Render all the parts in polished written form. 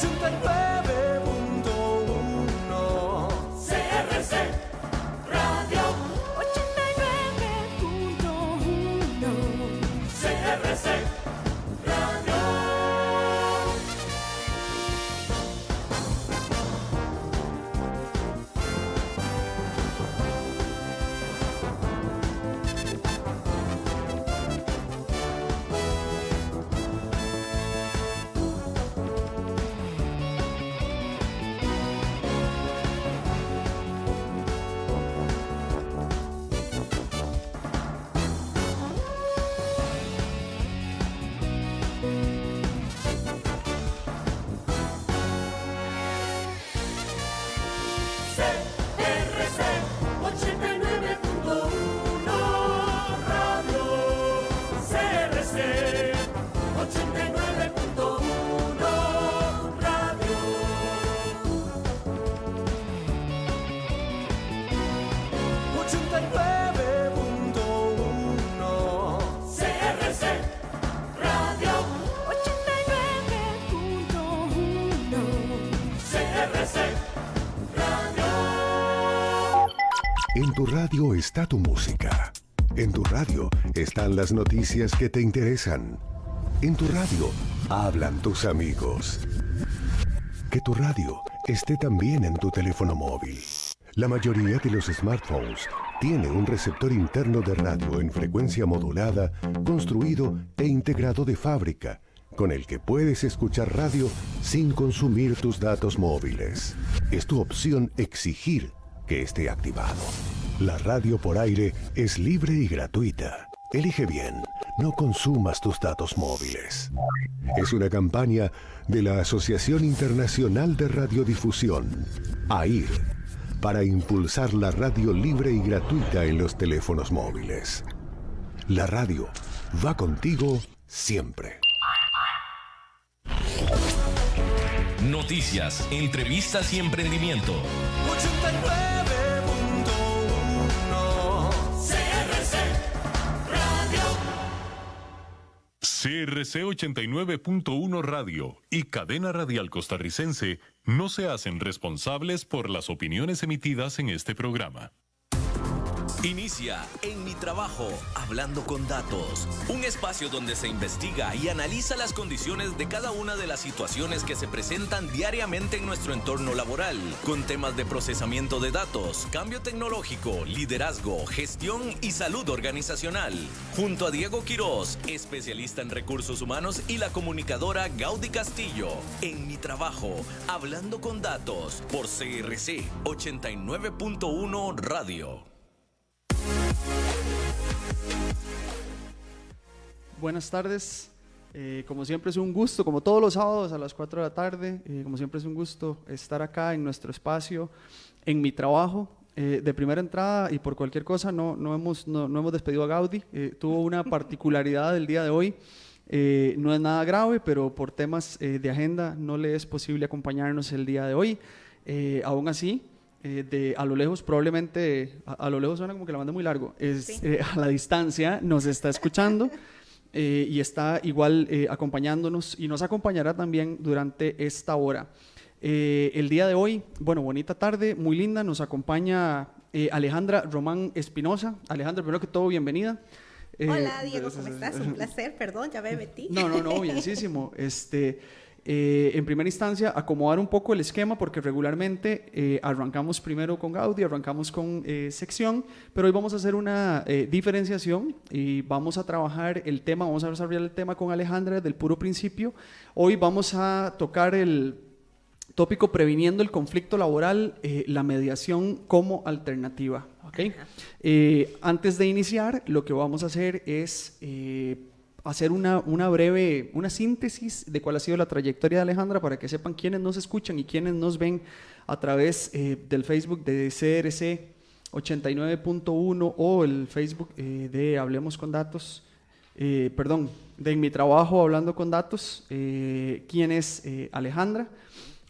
89.1 CRC Radio 89.1 CRC Radio. En tu radio está tu música. En tu radio están las noticias que te interesan. En tu radio hablan tus amigos. Que tu radio esté también en tu teléfono móvil. La mayoría de los smartphones tiene un receptor interno de radio en frecuencia modulada, construido e integrado de fábrica, con el que puedes escuchar radio sin consumir tus datos móviles. Es tu opción exigir que esté activado. La radio por aire es libre y gratuita. Elige bien, no consumas tus datos móviles. Es una campaña de la Asociación Internacional de Radiodifusión, AIR, para impulsar la radio libre y gratuita en los teléfonos móviles. La radio va contigo siempre. Noticias, entrevistas y emprendimiento. 89.1 CRC Radio. CRC 89.1 Radio y Cadena Radial Costarricense no se hacen responsables por las opiniones emitidas en este programa. Inicia En mi trabajo, hablando con datos. Un espacio donde se investiga y analiza las condiciones de cada una de las situaciones que se presentan diariamente en nuestro entorno laboral, con temas de procesamiento de datos, cambio tecnológico, liderazgo, gestión y salud organizacional. Junto a Diego Quiroz, especialista en recursos humanos, y la comunicadora Gaudí Castillo. En mi trabajo, hablando con datos, por CRC 89.1 Radio. Buenas tardes, como siempre es un gusto, como todos los sábados a las 4 de la tarde, como siempre es un gusto estar acá en nuestro espacio, en mi trabajo. De primera entrada y por cualquier cosa no hemos despedido a Gaudí, tuvo una particularidad el día de hoy, no es nada grave, pero por temas de agenda no le es posible acompañarnos el día de hoy. Aún así, a lo lejos, probablemente, a lo lejos suena como que la manda muy largo, sí. A la distancia nos está escuchando y está igual acompañándonos y nos acompañará también durante esta hora. El día de hoy, bueno, bonita tarde, muy linda, nos acompaña Alejandra Román Espinosa. Alejandra, primero que todo, bienvenida. Hola Diego, ¿cómo estás? Un placer, perdón, ya me metí. No, bienísimo. En primera instancia, acomodar un poco el esquema, porque regularmente arrancamos primero con Gaudí, arrancamos con sección, pero hoy vamos a hacer una diferenciación y vamos a trabajar el tema, vamos a desarrollar el tema con Alejandra desde el puro principio. Hoy vamos a tocar el tópico previniendo el conflicto laboral, la mediación como alternativa. ¿Okay? Antes de iniciar, lo que vamos a hacer es hacer una síntesis de cuál ha sido la trayectoria de Alejandra, para que sepan quiénes nos escuchan y quiénes nos ven a través del Facebook de CRC 89.1 o el Facebook de Hablemos con Datos, de En mi trabajo, hablando con datos. ¿Quién es Alejandra?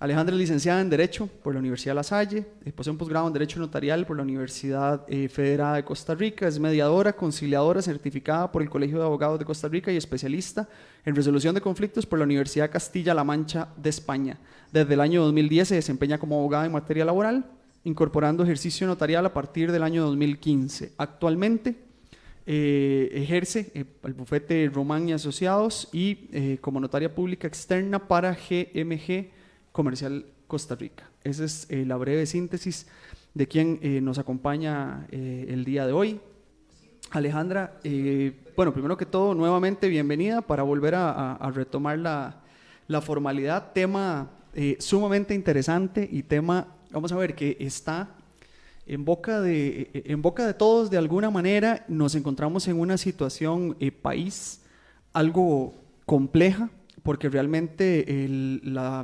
Alejandra es licenciada en Derecho por la Universidad La Salle, posee un posgrado en Derecho Notarial por la Universidad Federada de Costa Rica, es mediadora, conciliadora certificada por el Colegio de Abogados de Costa Rica y especialista en resolución de conflictos por la Universidad Castilla-La Mancha de España. Desde el año 2010 se desempeña como abogada en materia laboral, incorporando ejercicio notarial a partir del año 2015. Actualmente ejerce el bufete Román y Asociados y como notaria pública externa para GMG Comercial Costa Rica. Esa es la breve síntesis de quien nos acompaña el día de hoy. Alejandra, bueno, primero que todo, nuevamente bienvenida para volver a retomar la formalidad. Tema sumamente interesante y tema, vamos a ver, que está en boca de todos de alguna manera. Nos encontramos en una situación país algo compleja, porque realmente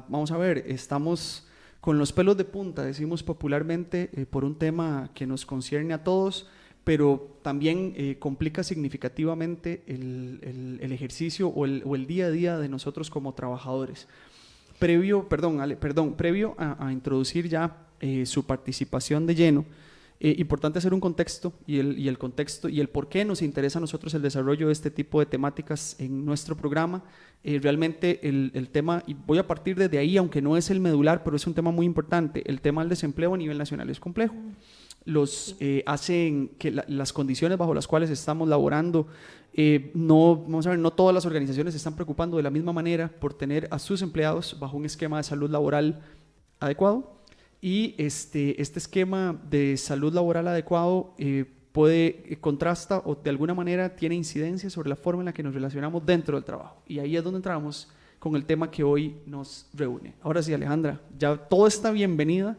vamos a ver, estamos con los pelos de punta, decimos popularmente, por un tema que nos concierne a todos, pero también complica significativamente el ejercicio o el día a día de nosotros como trabajadores. Previo a introducir ya su participación de lleno, importante hacer un contexto y el contexto y el por qué nos interesa a nosotros el desarrollo de este tipo de temáticas en nuestro programa. Realmente el tema, y voy a partir desde ahí, aunque no es el medular, pero es un tema muy importante, el tema del desempleo a nivel nacional es complejo. Hacen que las condiciones bajo las cuales estamos laborando, no todas las organizaciones se están preocupando de la misma manera por tener a sus empleados bajo un esquema de salud laboral adecuado. Y este esquema de salud laboral adecuado contrasta o de alguna manera tiene incidencia sobre la forma en la que nos relacionamos dentro del trabajo. Y ahí es donde entramos con el tema que hoy nos reúne. Ahora sí, Alejandra, ya todo está bienvenida.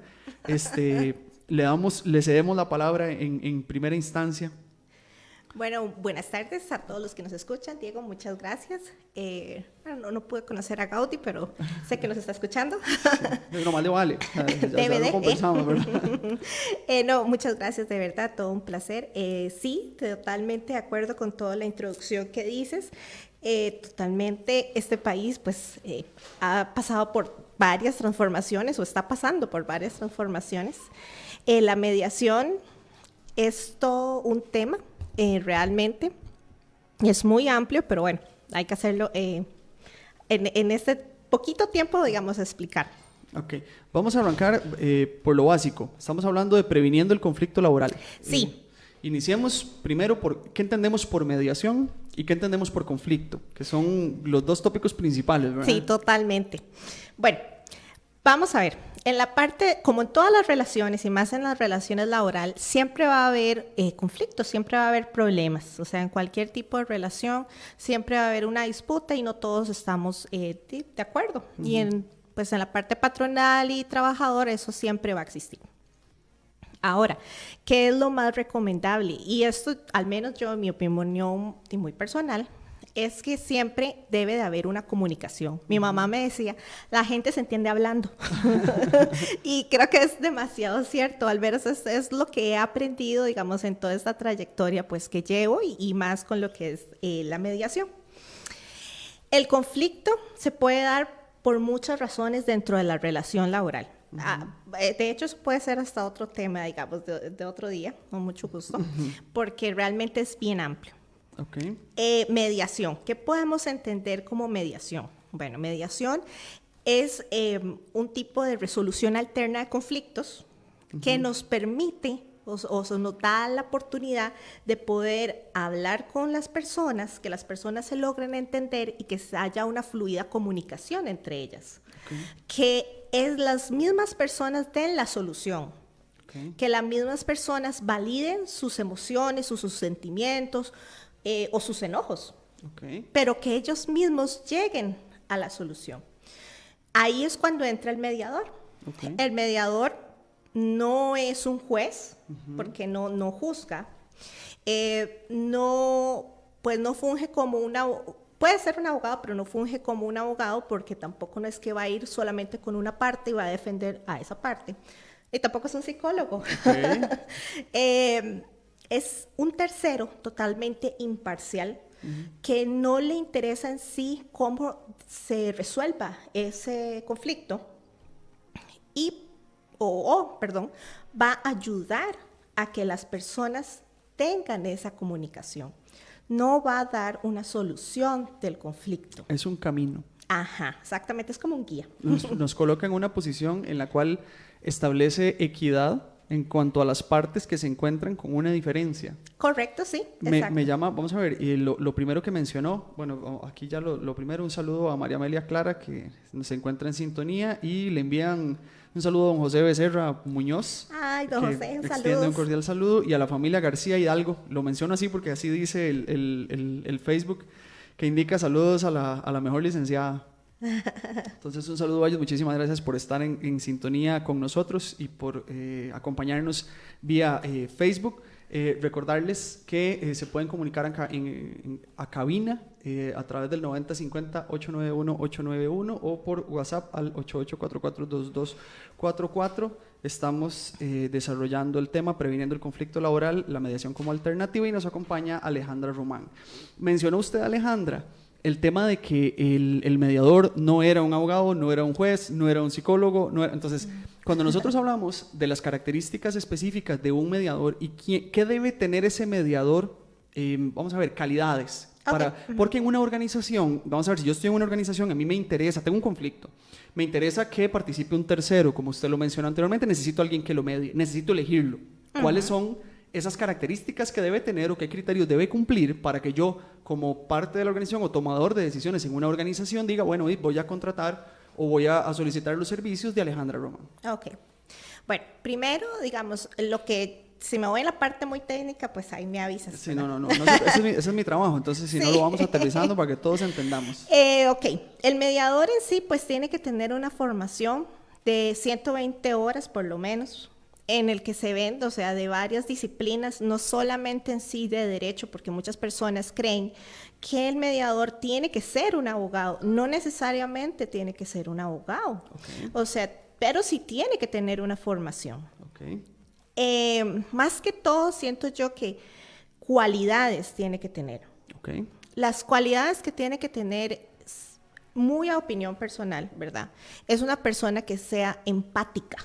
Le cedemos la palabra en primera instancia. Bueno, buenas tardes a todos los que nos escuchan. Diego, muchas gracias. No pude conocer a Gaudi, pero sé que nos está escuchando. No, más le vale. Ya lo compensamos, ¿verdad? No, muchas gracias, de verdad, todo un placer. Sí, totalmente de acuerdo con toda la introducción que dices. Totalmente, este país pues ha pasado por varias transformaciones o está pasando por varias transformaciones. La mediación es todo un tema. Realmente es muy amplio, pero bueno, hay que hacerlo en este poquito tiempo, digamos, explicar. Ok, vamos a arrancar por lo básico. Estamos hablando de previniendo el conflicto laboral. Sí. Iniciemos primero por qué entendemos por mediación y qué entendemos por conflicto, que son los dos tópicos principales, ¿verdad? Sí, totalmente. Bueno, vamos a ver. En la parte, como en todas las relaciones y más en las relaciones laborales, siempre va a haber conflictos, siempre va a haber problemas. O sea, en cualquier tipo de relación siempre va a haber una disputa y no todos estamos de acuerdo. Uh-huh. Y pues en la parte patronal y trabajador eso siempre va a existir. Ahora, ¿qué es lo más recomendable? Y esto, al menos yo, en mi opinión muy personal, es que siempre debe de haber una comunicación. Mi mamá me decía, la gente se entiende hablando. Y creo que es demasiado cierto. Al menos es lo que he aprendido, digamos, en toda esta trayectoria pues, que llevo y más con lo que es la mediación. El conflicto se puede dar por muchas razones dentro de la relación laboral. Uh-huh. De hecho, eso puede ser hasta otro tema, digamos, de otro día, con mucho gusto, uh-huh. Porque realmente es bien amplio. Okay. Mediación. ¿Qué podemos entender como mediación? Bueno, mediación es un tipo de resolución alterna de conflictos uh-huh. que nos permite o nos da la oportunidad de poder hablar con las personas, que las personas se logren entender y que haya una fluida comunicación entre ellas. Okay. Que las mismas personas den la solución. Okay. Que las mismas personas validen sus emociones o sus sentimientos, o sus enojos, okay. Pero que ellos mismos lleguen a la solución. Ahí es cuando entra el mediador. Okay. El mediador no es un juez, uh-huh. porque no juzga, no funge como puede ser un abogado, pero no funge como un abogado porque tampoco no es que va a ir solamente con una parte y va a defender a esa parte. Y tampoco es un psicólogo. Okay. Es un tercero totalmente imparcial uh-huh. que no le interesa en sí cómo se resuelva ese conflicto, perdón, va a ayudar a que las personas tengan esa comunicación. No va a dar una solución del conflicto. Es un camino. Ajá, exactamente, es como un guía. Nos coloca en una posición en la cual establece equidad en cuanto a las partes que se encuentran con una diferencia. Correcto, sí, Me exacto. llama, vamos a ver, y lo primero que mencionó, bueno, aquí ya lo primero, un saludo a María Amelia Clara, que se encuentra en sintonía, y le envían un saludo a don José Becerra Muñoz. Ay, don que José, un extiende un saludo. cordial saludo, y a la familia García Hidalgo. Lo menciono así porque así dice el Facebook, que indica saludos a la mejor licenciada. Entonces un saludo a ellos, muchísimas gracias por estar en sintonía con nosotros y por acompañarnos vía Facebook. Recordarles que se pueden comunicar a cabina a través del 9050-891-891 o por WhatsApp al 8844-2244. Estamos desarrollando el tema previniendo el conflicto laboral, la mediación como alternativa, y nos acompaña Alejandra Román. Mencionó usted, Alejandra, el tema de que el mediador no era un abogado, no era un juez, no era un psicólogo, entonces, cuando nosotros hablamos de las características específicas de un mediador y qué debe tener ese mediador, vamos a ver, calidades. Porque en una organización, vamos a ver, si yo estoy en una organización, a mí me interesa, tengo un conflicto, me interesa que participe un tercero, como usted lo mencionó anteriormente, necesito a alguien que lo medie, necesito elegirlo. ¿Cuáles son esas características que debe tener o qué criterios debe cumplir para que yo, como parte de la organización o tomador de decisiones en una organización, diga, bueno, voy a contratar o voy a solicitar los servicios de Alejandra Román? Ok. Bueno, primero, digamos, si me voy en la parte muy técnica, pues ahí me avisas. Sí, ¿verdad? no, ese es mi trabajo, entonces si no lo vamos aterrizando para que todos entendamos. Ok, el mediador en sí, pues tiene que tener una formación de 120 horas por lo menos, en el que se ven, o sea, de varias disciplinas, no solamente en sí de derecho, porque muchas personas creen que el mediador tiene que ser un abogado. No necesariamente tiene que ser un abogado. Okay. O sea, pero sí tiene que tener una formación. Okay. Más que todo, siento yo que cualidades tiene que tener. Okay. Las cualidades que tiene que tener, muy a opinión personal, ¿verdad? Es una persona que sea empática.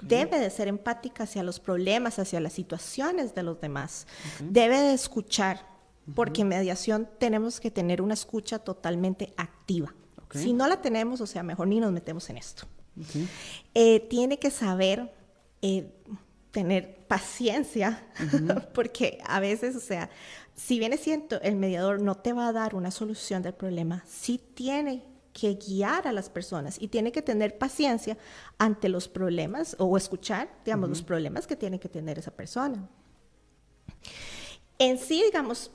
Debe de ser empática hacia los problemas, hacia las situaciones de los demás. Debe de escuchar, porque en mediación tenemos que tener una escucha totalmente activa. Si no la tenemos, o sea, mejor ni nos metemos en esto. Tiene que saber tener paciencia, porque a veces, o sea, si bien es cierto, el mediador no te va a dar una solución del problema, sí tiene que guiar a las personas y tiene que tener paciencia ante los problemas o escuchar, digamos, los problemas que tiene que tener esa persona. En sí, digamos,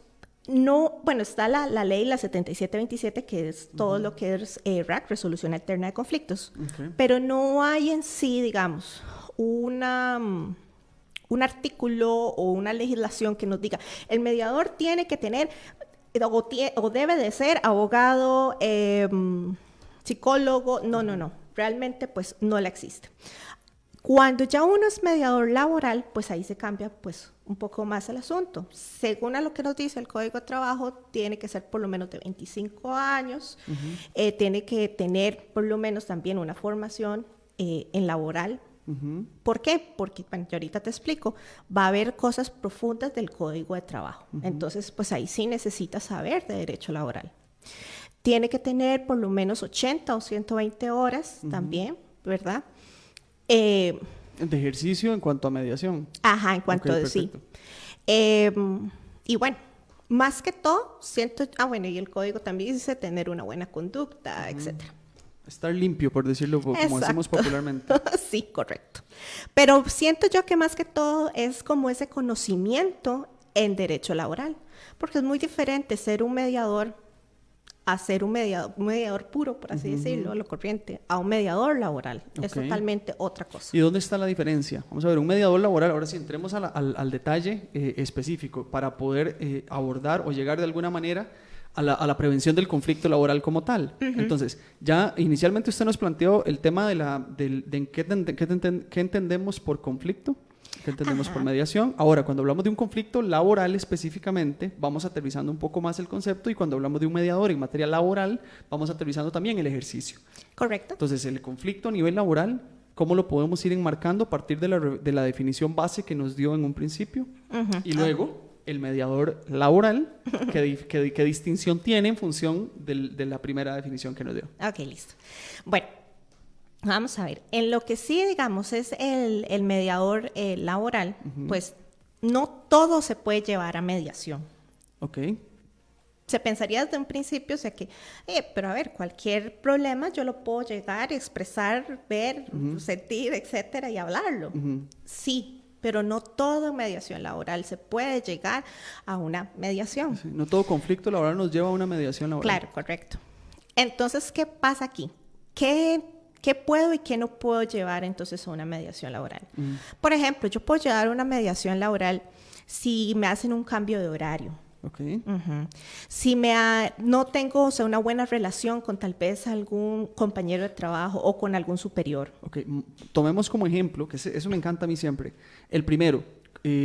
no, bueno, está la ley, la 7727, que es todo lo que es RAC, Resolución Alterna de Conflictos, pero no hay en sí, digamos, un artículo o una legislación que nos diga, el mediador tiene que tener o debe de ser abogado, psicólogo, no, realmente pues no la existe. Cuando ya uno es mediador laboral, pues ahí se cambia pues un poco más el asunto. Según a lo que nos dice el Código de Trabajo, tiene que ser por lo menos de 25 años, tiene que tener por lo menos también una formación en laboral. ¿Por qué? Porque, bueno, yo ahorita te explico, va a haber cosas profundas del Código de Trabajo. Entonces, pues ahí sí necesitas saber de derecho laboral. Tiene que tener por lo menos 80 o 120 horas también, ¿verdad? De ejercicio en cuanto a mediación. Ajá, en cuanto a sí. Y bueno, más que todo, bueno, y el código también dice tener una buena conducta, etcétera. Estar limpio, por decirlo como decimos popularmente. Sí, correcto. Pero siento yo que más que todo es como ese conocimiento en derecho laboral, porque es muy diferente ser un mediador a ser un mediador puro, por así decirlo, lo corriente, a un mediador laboral. Es totalmente otra cosa. ¿Y dónde está la diferencia? Vamos a ver, un mediador laboral, ahora sí, entremos al detalle específico para poder abordar o llegar de alguna manera a la prevención del conflicto laboral como tal. Entonces, ya inicialmente usted nos planteó el tema de qué entendemos por conflicto, qué entendemos por mediación. Ahora, cuando hablamos de un conflicto laboral específicamente, vamos aterrizando un poco más el concepto, y cuando hablamos de un mediador en materia laboral, vamos aterrizando también el ejercicio. Correcto. Entonces, el conflicto a nivel laboral, ¿cómo lo podemos ir enmarcando a partir de la definición base que nos dio en un principio? Y luego, el mediador laboral, ¿qué distinción tiene en función de la primera definición que nos dio? Ok, listo. Bueno, vamos a ver. En lo que sí, digamos, es el mediador laboral, pues no todo se puede llevar a mediación. Ok. Se pensaría desde un principio, o sea que, pero a ver, cualquier problema yo lo puedo llegar, expresar, ver, sentir, etcétera, y hablarlo. Sí, pero no toda mediación laboral se puede llegar a una mediación. Sí, no todo conflicto laboral nos lleva a una mediación laboral. Claro, correcto. Entonces, ¿qué pasa aquí? ¿Qué puedo y qué no puedo llevar entonces a una mediación laboral? Por ejemplo, yo puedo llevar una mediación laboral si me hacen un cambio de horario. Okay. Si no tengo, o sea, una buena relación con tal vez algún compañero de trabajo o con algún superior. Okay. Tomemos como ejemplo, que eso me encanta a mí siempre. El primero,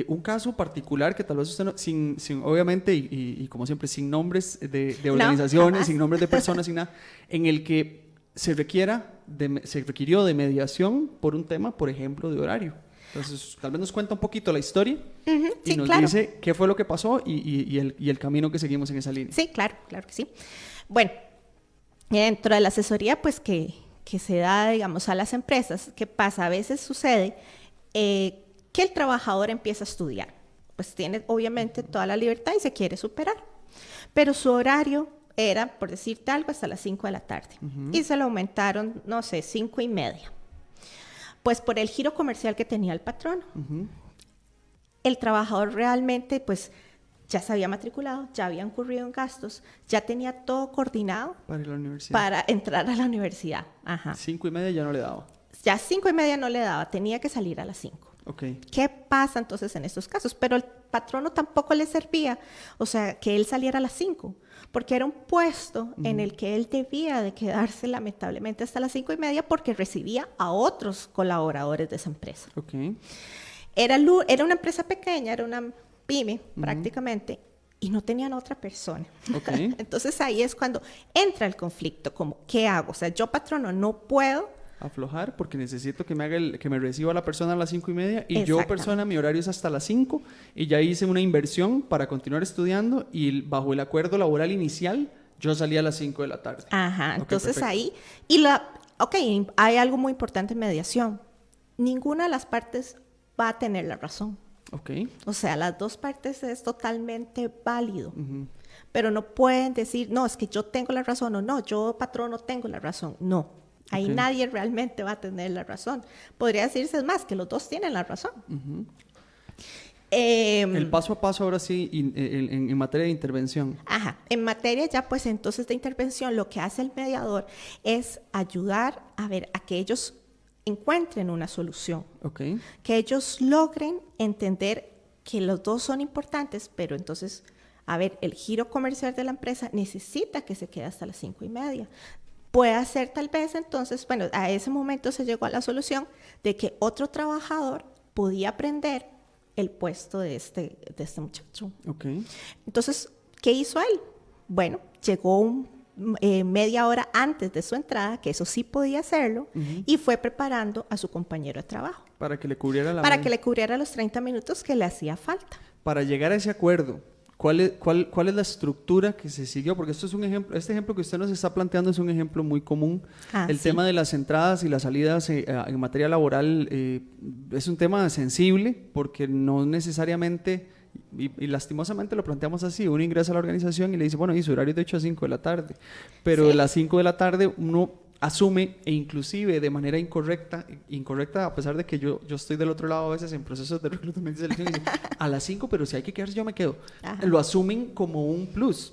un caso particular que tal vez usted no, sin obviamente, y como siempre, sin nombres de organizaciones, sin nombres de personas, sin nada, en el que se requirió de mediación por un tema, por ejemplo, de horario. Entonces, tal vez nos cuenta un poquito la historia y nos dice qué fue lo que pasó y el camino que seguimos en esa línea. Sí, claro que sí. Bueno, dentro de la asesoría, pues que se da, digamos, a las empresas, ¿qué pasa? A veces sucede que el trabajador empieza a estudiar. Pues tiene, obviamente, toda la libertad y se quiere superar. Pero su horario era, por decirte algo, hasta las 5 de la tarde. Y se lo aumentaron, no sé, 5:30. Pues por el giro comercial que tenía el patrono. El trabajador realmente, pues, ya se había matriculado, ya había incurrido en gastos, ya tenía todo coordinado para entrar a la universidad. 5:30 ya no le daba. Ya 5:30 no le daba, tenía que salir a las 5. Okay. ¿Qué pasa entonces en estos casos? Pero el patrono tampoco le servía, o sea, que él saliera a las 5, porque era un puesto en el que él debía de quedarse lamentablemente hasta las 5:30 porque recibía a otros colaboradores de esa empresa. Okay. Era una empresa pequeña, era una pyme prácticamente, y no tenían otra persona. Okay. Entonces ahí es cuando entra el conflicto, como, ¿qué hago? O sea, yo patrono no puedo aflojar porque necesito que me reciba la persona a las 5:30 y yo persona mi horario es hasta las 5 y ya hice una inversión para continuar estudiando y bajo el acuerdo laboral inicial yo salí a las 5 de la tarde. Entonces perfecto. ahí hay algo muy importante en mediación. Ninguna de las partes va a tener la razón. O sea, las dos partes es totalmente válido. Pero no pueden decir, no, es que yo tengo la razón o no, yo patrono tengo la razón. No. Ahí nadie realmente va a tener la razón. Podría decirse más que los dos tienen la razón. El paso a paso ahora sí en materia de intervención. En materia ya pues entonces de intervención lo que hace el mediador es ayudar a que ellos encuentren una solución. Que ellos logren entender que los dos son importantes, pero entonces, el giro comercial de la empresa necesita que se quede hasta las 5:30. Puede ser tal vez entonces, a ese momento se llegó a la solución de que otro trabajador podía aprender el puesto de este muchacho. Entonces, ¿qué hizo él? Bueno, llegó media hora antes de su entrada, que eso sí podía hacerlo, y fue preparando a su compañero de trabajo. Para que le cubriera que le cubriera los 30 minutos que le hacía falta. Para llegar a ese acuerdo, ¿cuál es la estructura que se siguió? Porque esto es un ejemplo, este ejemplo que usted nos está planteando es un ejemplo muy común. El tema de las entradas y las salidas en materia laboral es un tema sensible porque no necesariamente, y lastimosamente lo planteamos así, uno ingresa a la organización y le dice, bueno, y su horario es de 8 a 5 de la tarde, pero de las 5 de la tarde uno asume e inclusive de manera incorrecta a pesar de que yo estoy del otro lado a veces en procesos de reclutamiento y selección y dice, a las 5 pero si hay que quedarse yo me quedo. Lo asumen como un plus.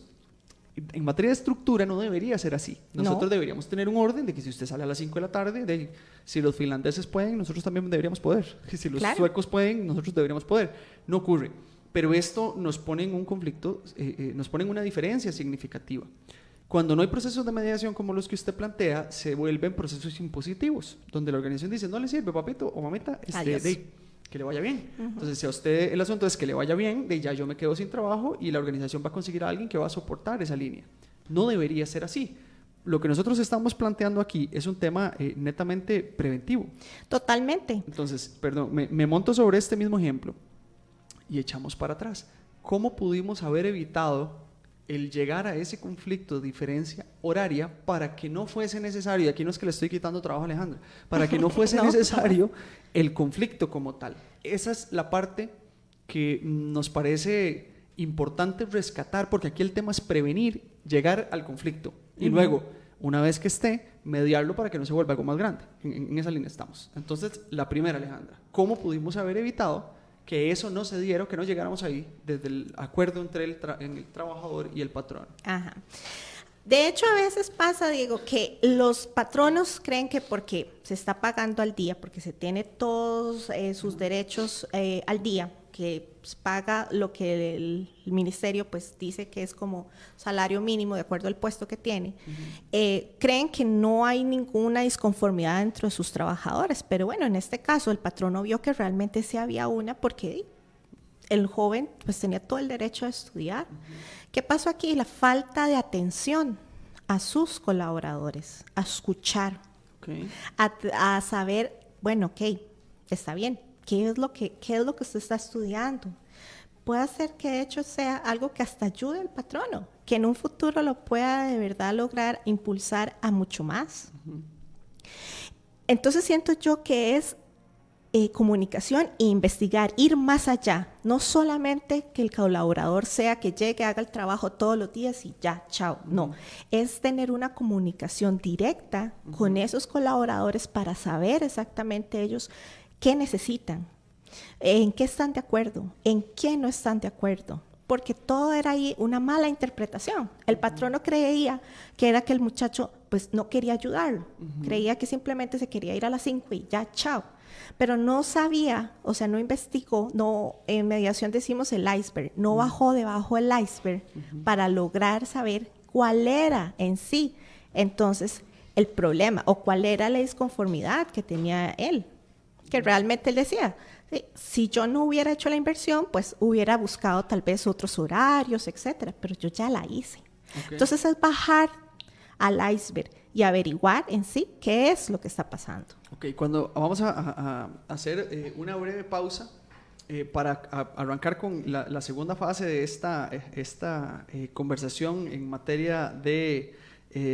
En materia de estructura no debería ser así. Nosotros deberíamos tener un orden de que si usted sale a las 5 de la tarde, si los finlandeses pueden, nosotros también deberíamos poder. Si los suecos pueden, nosotros deberíamos poder. No ocurre. Pero esto nos pone en un conflicto, nos pone en una diferencia significativa. Cuando no hay procesos de mediación como los que usted plantea, se vuelven procesos impositivos, donde la organización dice, no le sirve, papito o mamita, que le vaya bien. Entonces, si a usted el asunto es que le vaya bien, ya yo me quedo sin trabajo y la organización va a conseguir a alguien que va a soportar esa línea. No debería ser así. lo que nosotros estamos planteando aquí es un tema netamente preventivo. Totalmente. Entonces, perdón, me monto sobre este mismo ejemplo y echamos para atrás. ¿Cómo pudimos haber evitado el llegar a ese conflicto de diferencia horaria para que no fuese necesario, y aquí no es que le estoy quitando trabajo a Alejandra, para que no fuese necesario el conflicto como tal? Esa es la parte que nos parece importante rescatar, porque aquí el tema es prevenir llegar al conflicto y luego, una vez que esté, mediarlo para que no se vuelva algo más grande. En esa línea estamos. Entonces, la primera, Alejandra, ¿cómo pudimos haber evitado que eso no se diera o que no llegáramos ahí desde el acuerdo entre el trabajador y el patrón? Ajá. De hecho, a veces pasa, Diego, que los patronos creen que porque se está pagando al día, porque se tiene todos sus derechos al día, que paga lo que el ministerio pues dice que es como salario mínimo de acuerdo al puesto que tiene, creen que no hay ninguna disconformidad dentro de sus trabajadores, pero bueno, en este caso el patrono vio que realmente sí había una, porque el joven pues tenía todo el derecho a estudiar. ¿Qué pasó aquí? La falta de atención a sus colaboradores, a escuchar, a saber, bueno, ok, está bien, ¿qué es lo que usted está estudiando? Puede ser que de hecho sea algo que hasta ayude al patrono, que en un futuro lo pueda de verdad lograr impulsar a mucho más. Entonces siento yo que es comunicación e investigar, ir más allá, no solamente que el colaborador sea que llegue, haga el trabajo todos los días y ya, chao, no, es tener una comunicación directa con esos colaboradores para saber exactamente ellos qué necesitan, en qué están de acuerdo, en qué no están de acuerdo, porque todo era ahí una mala interpretación. El patrono creía que era que el muchacho pues no quería ayudarlo, creía que simplemente se quería ir a las 5 y ya, chao. Pero no sabía, o sea, no investigó, no, en mediación decimos el iceberg, no bajó debajo del iceberg para lograr saber cuál era en sí, entonces, el problema o cuál era la disconformidad que tenía él, que realmente él decía, sí, si yo no hubiera hecho la inversión, pues hubiera buscado tal vez otros horarios, etcétera, pero yo ya la hice. Entonces, es bajar al iceberg y averiguar en sí qué es lo que está pasando. Ok, cuando vamos a hacer una breve pausa para arrancar con la segunda fase de esta conversación en materia de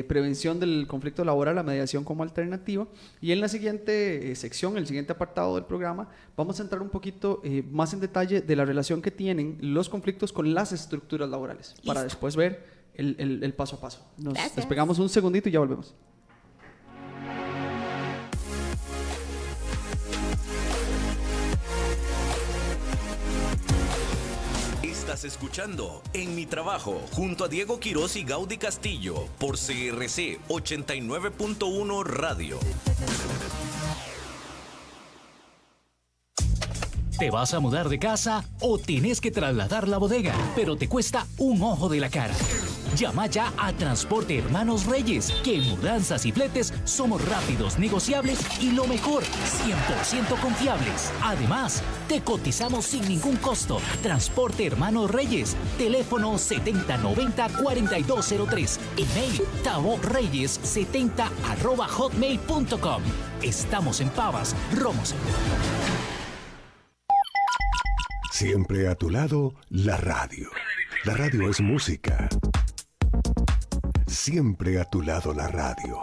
prevención del conflicto laboral, la mediación como alternativa, y en la siguiente sección, el siguiente apartado del programa, vamos a entrar un poquito más en detalle de la relación que tienen los conflictos con las estructuras laborales. Listo. Para después ver el paso a paso. Nos despegamos un segundito y ya volvemos. Estás escuchando En Mi Trabajo junto a Diego Quiroz y Gaudí Castillo por CRC 89.1 Radio. ¿Te vas a mudar de casa o tenés que trasladar la bodega, pero te cuesta un ojo de la cara? Llama ya a Transporte Hermanos Reyes, que en mudanzas y fletes somos rápidos, negociables y lo mejor, 100% confiables. Además, te cotizamos sin ningún costo. Transporte Hermanos Reyes, teléfono 7090-4203, email taborreyes70@hotmail.com. Estamos en Pavas, Romos. Siempre a tu lado, la radio. La radio es música. Siempre a tu lado, la radio.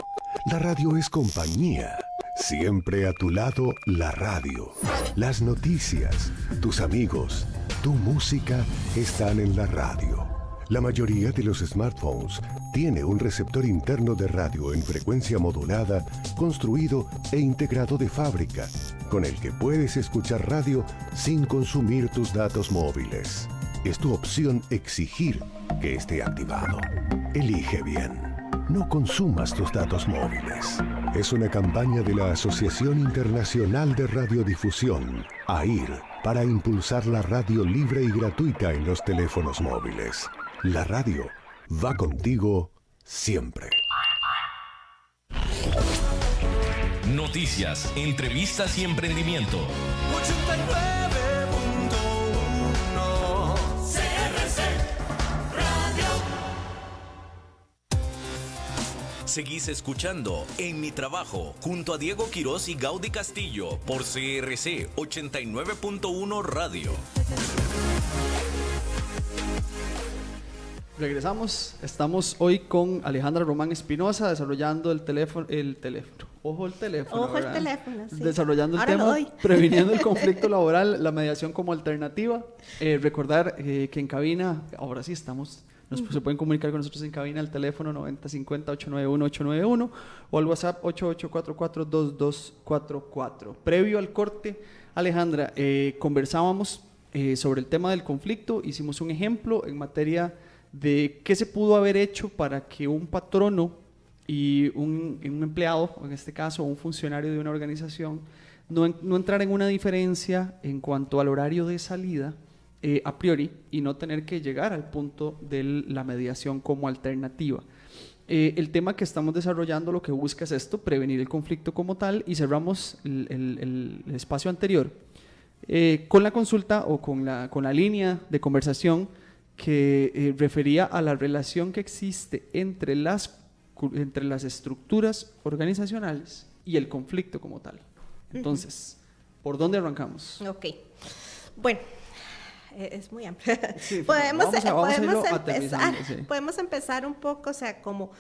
La radio es compañía. Siempre a tu lado, la radio. Las noticias, tus amigos, tu música están en la radio. La mayoría de los smartphones tiene un receptor interno de radio en frecuencia modulada, construido e integrado de fábrica, con el que puedes escuchar radio sin consumir tus datos móviles. Es tu opción exigir que esté activado. Elige bien. No consumas tus datos móviles. Es una campaña de la Asociación Internacional de Radiodifusión, AIR, para impulsar la radio libre y gratuita en los teléfonos móviles. La radio va contigo siempre. Noticias, entrevistas y emprendimiento. 89.1 CRC Radio. Seguís escuchando En Mi Trabajo junto a Diego Quiroz y Gaudí Castillo por CRC 89.1 Radio. Regresamos, estamos hoy con Alejandra Román Espinosa desarrollando el teléfono, ojo el teléfono, Ojo el ¿verdad? teléfono, sí. Desarrollando el Ahora lo tema, doy. previniendo el conflicto laboral, la mediación como alternativa. Recordar que en cabina, ahora sí estamos, se pueden comunicar con nosotros en cabina al teléfono 9050-891-891 o al WhatsApp 8844-2244. Previo al corte, Alejandra, conversábamos sobre el tema del conflicto, hicimos un ejemplo en materia de qué se pudo haber hecho para que un patrono y un empleado, en este caso un funcionario de una organización, no entrar en una diferencia en cuanto al horario de salida a priori y no tener que llegar al punto de la mediación como alternativa. El tema que estamos desarrollando lo que busca es esto, prevenir el conflicto como tal, y cerramos el espacio anterior con la consulta o con la línea de conversación que refería a la relación que existe entre las estructuras organizacionales y el conflicto como tal. Entonces, ¿por dónde arrancamos? Ok. Bueno, es muy amplio. Sí, podemos irlo empezar, aterrizando, sí. podemos empezar un poco, o sea, como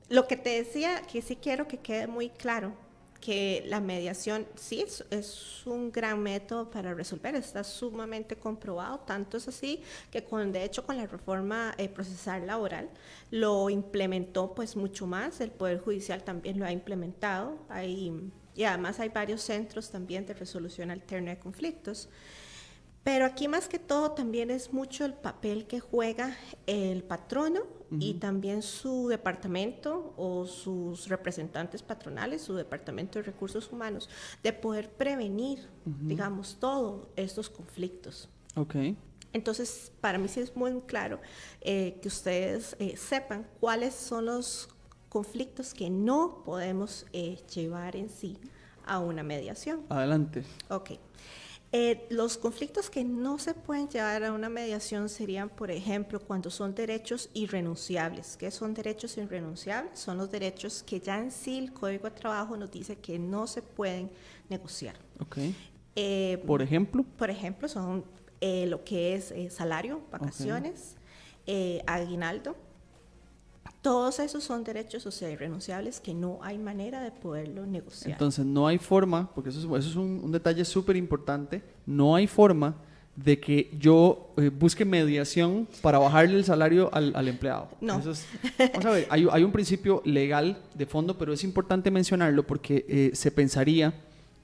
lo que te decía, que sí quiero que quede muy claro, que la mediación sí es un gran método para resolver, está sumamente comprobado, tanto es así que de hecho con la reforma procesal laboral lo implementó pues mucho más, el Poder Judicial también lo ha implementado, y además hay varios centros también de resolución alterna de conflictos. Pero aquí más que todo también es mucho el papel que juega el patrono y también su departamento o sus representantes patronales, su departamento de recursos humanos, de poder prevenir, digamos, todos estos conflictos. Okay. Entonces, para mí sí es muy claro que ustedes sepan cuáles son los conflictos que no podemos llevar en sí a una mediación. Adelante. Ok. Los conflictos que no se pueden llevar a una mediación serían, por ejemplo, cuando son derechos irrenunciables. ¿Qué son derechos irrenunciables? Son los derechos que ya en sí el Código de Trabajo nos dice que no se pueden negociar. Okay. ¿Por ejemplo? Por ejemplo, son lo que es salario, vacaciones, aguinaldo. Todos esos son derechos, o sea, irrenunciables que no hay manera de poderlo negociar. Entonces, no hay forma, porque eso es un detalle súper importante, no hay forma de que yo busque mediación para bajarle el salario al empleado. No. Vamos a ver, hay un principio legal de fondo, pero es importante mencionarlo porque se pensaría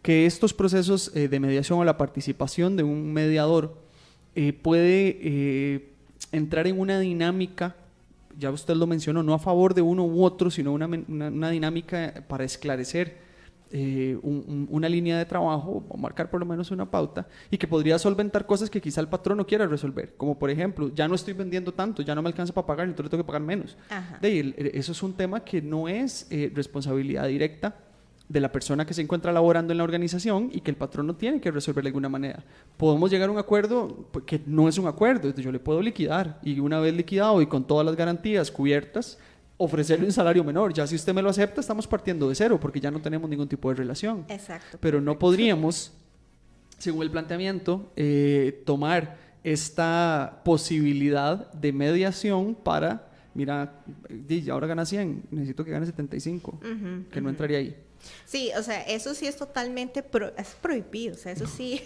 que estos procesos de mediación o la participación de un mediador puede entrar en una dinámica, ya usted lo mencionó, no a favor de uno u otro, sino una dinámica para esclarecer una línea de trabajo o marcar por lo menos una pauta y que podría solventar cosas que quizá el patrón no quiera resolver, como por ejemplo, ya no estoy vendiendo tanto, ya no me alcanza para pagar, entonces tengo que pagar menos. Eso es un tema que no es responsabilidad directa de la persona que se encuentra laborando en la organización y que el patrón no tiene que resolver de alguna manera. Podemos llegar a un acuerdo que no es un acuerdo, yo le puedo liquidar y una vez liquidado y con todas las garantías cubiertas, ofrecerle un salario menor. Ya si usted me lo acepta, estamos partiendo de cero porque ya no tenemos ningún tipo de relación. Exacto. Pero no podríamos, según el planteamiento, tomar esta posibilidad de mediación para, mira, ahora gana 100, necesito que gane 75, que no entraría ahí. Sí, o sea, eso sí es totalmente es prohibido, o sea, eso sí,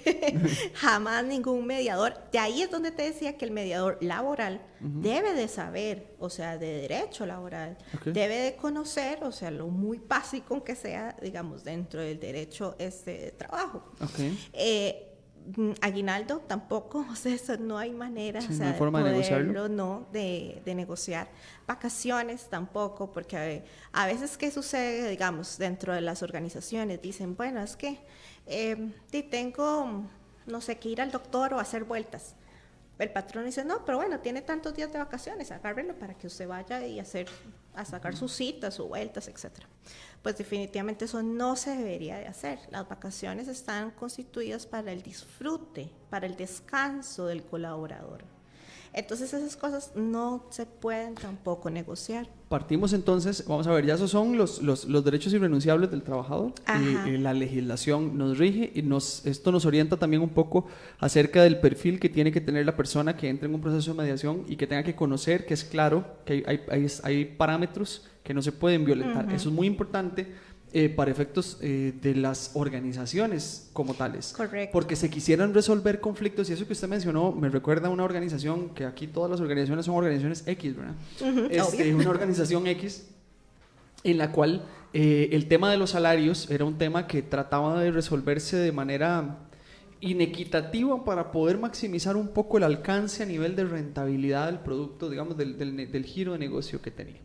jamás ningún mediador. De ahí es donde te decía que el mediador laboral debe de saber, o sea, de derecho laboral, debe de conocer, o sea, lo muy básico que sea, digamos, dentro del derecho de trabajo. Aguinaldo tampoco, o sea, eso no hay manera, sí, o sea, no hay forma de negociarlo. No, de negociar. Vacaciones tampoco, porque a veces, ¿qué sucede, digamos, dentro de las organizaciones? Dicen, bueno, es que tengo, no sé, que ir al doctor o hacer vueltas. El patrón dice, no, pero bueno, tiene tantos días de vacaciones, agárrelo para que usted vaya y a sacar sus citas, sus vueltas, etcétera. Pues definitivamente eso no se debería de hacer. Las vacaciones están constituidas para el disfrute, para el descanso del colaborador. Entonces esas cosas no se pueden tampoco negociar. Partimos entonces, vamos a ver, ya esos son los derechos irrenunciables del trabajador. La legislación nos rige y esto nos orienta también un poco acerca del perfil que tiene que tener la persona que entre en un proceso de mediación y que tenga que conocer que es claro que hay parámetros que no se pueden violentar. Eso es muy importante para efectos de las organizaciones como tales. Correcto. Porque se quisieran resolver conflictos, y eso que usted mencionó me recuerda a una organización, que aquí todas las organizaciones son organizaciones X, ¿verdad? Una organización X en la cual el tema de los salarios era un tema que trataba de resolverse de manera inequitativa para poder maximizar un poco el alcance a nivel de rentabilidad del producto, digamos, del giro de negocio que tenía.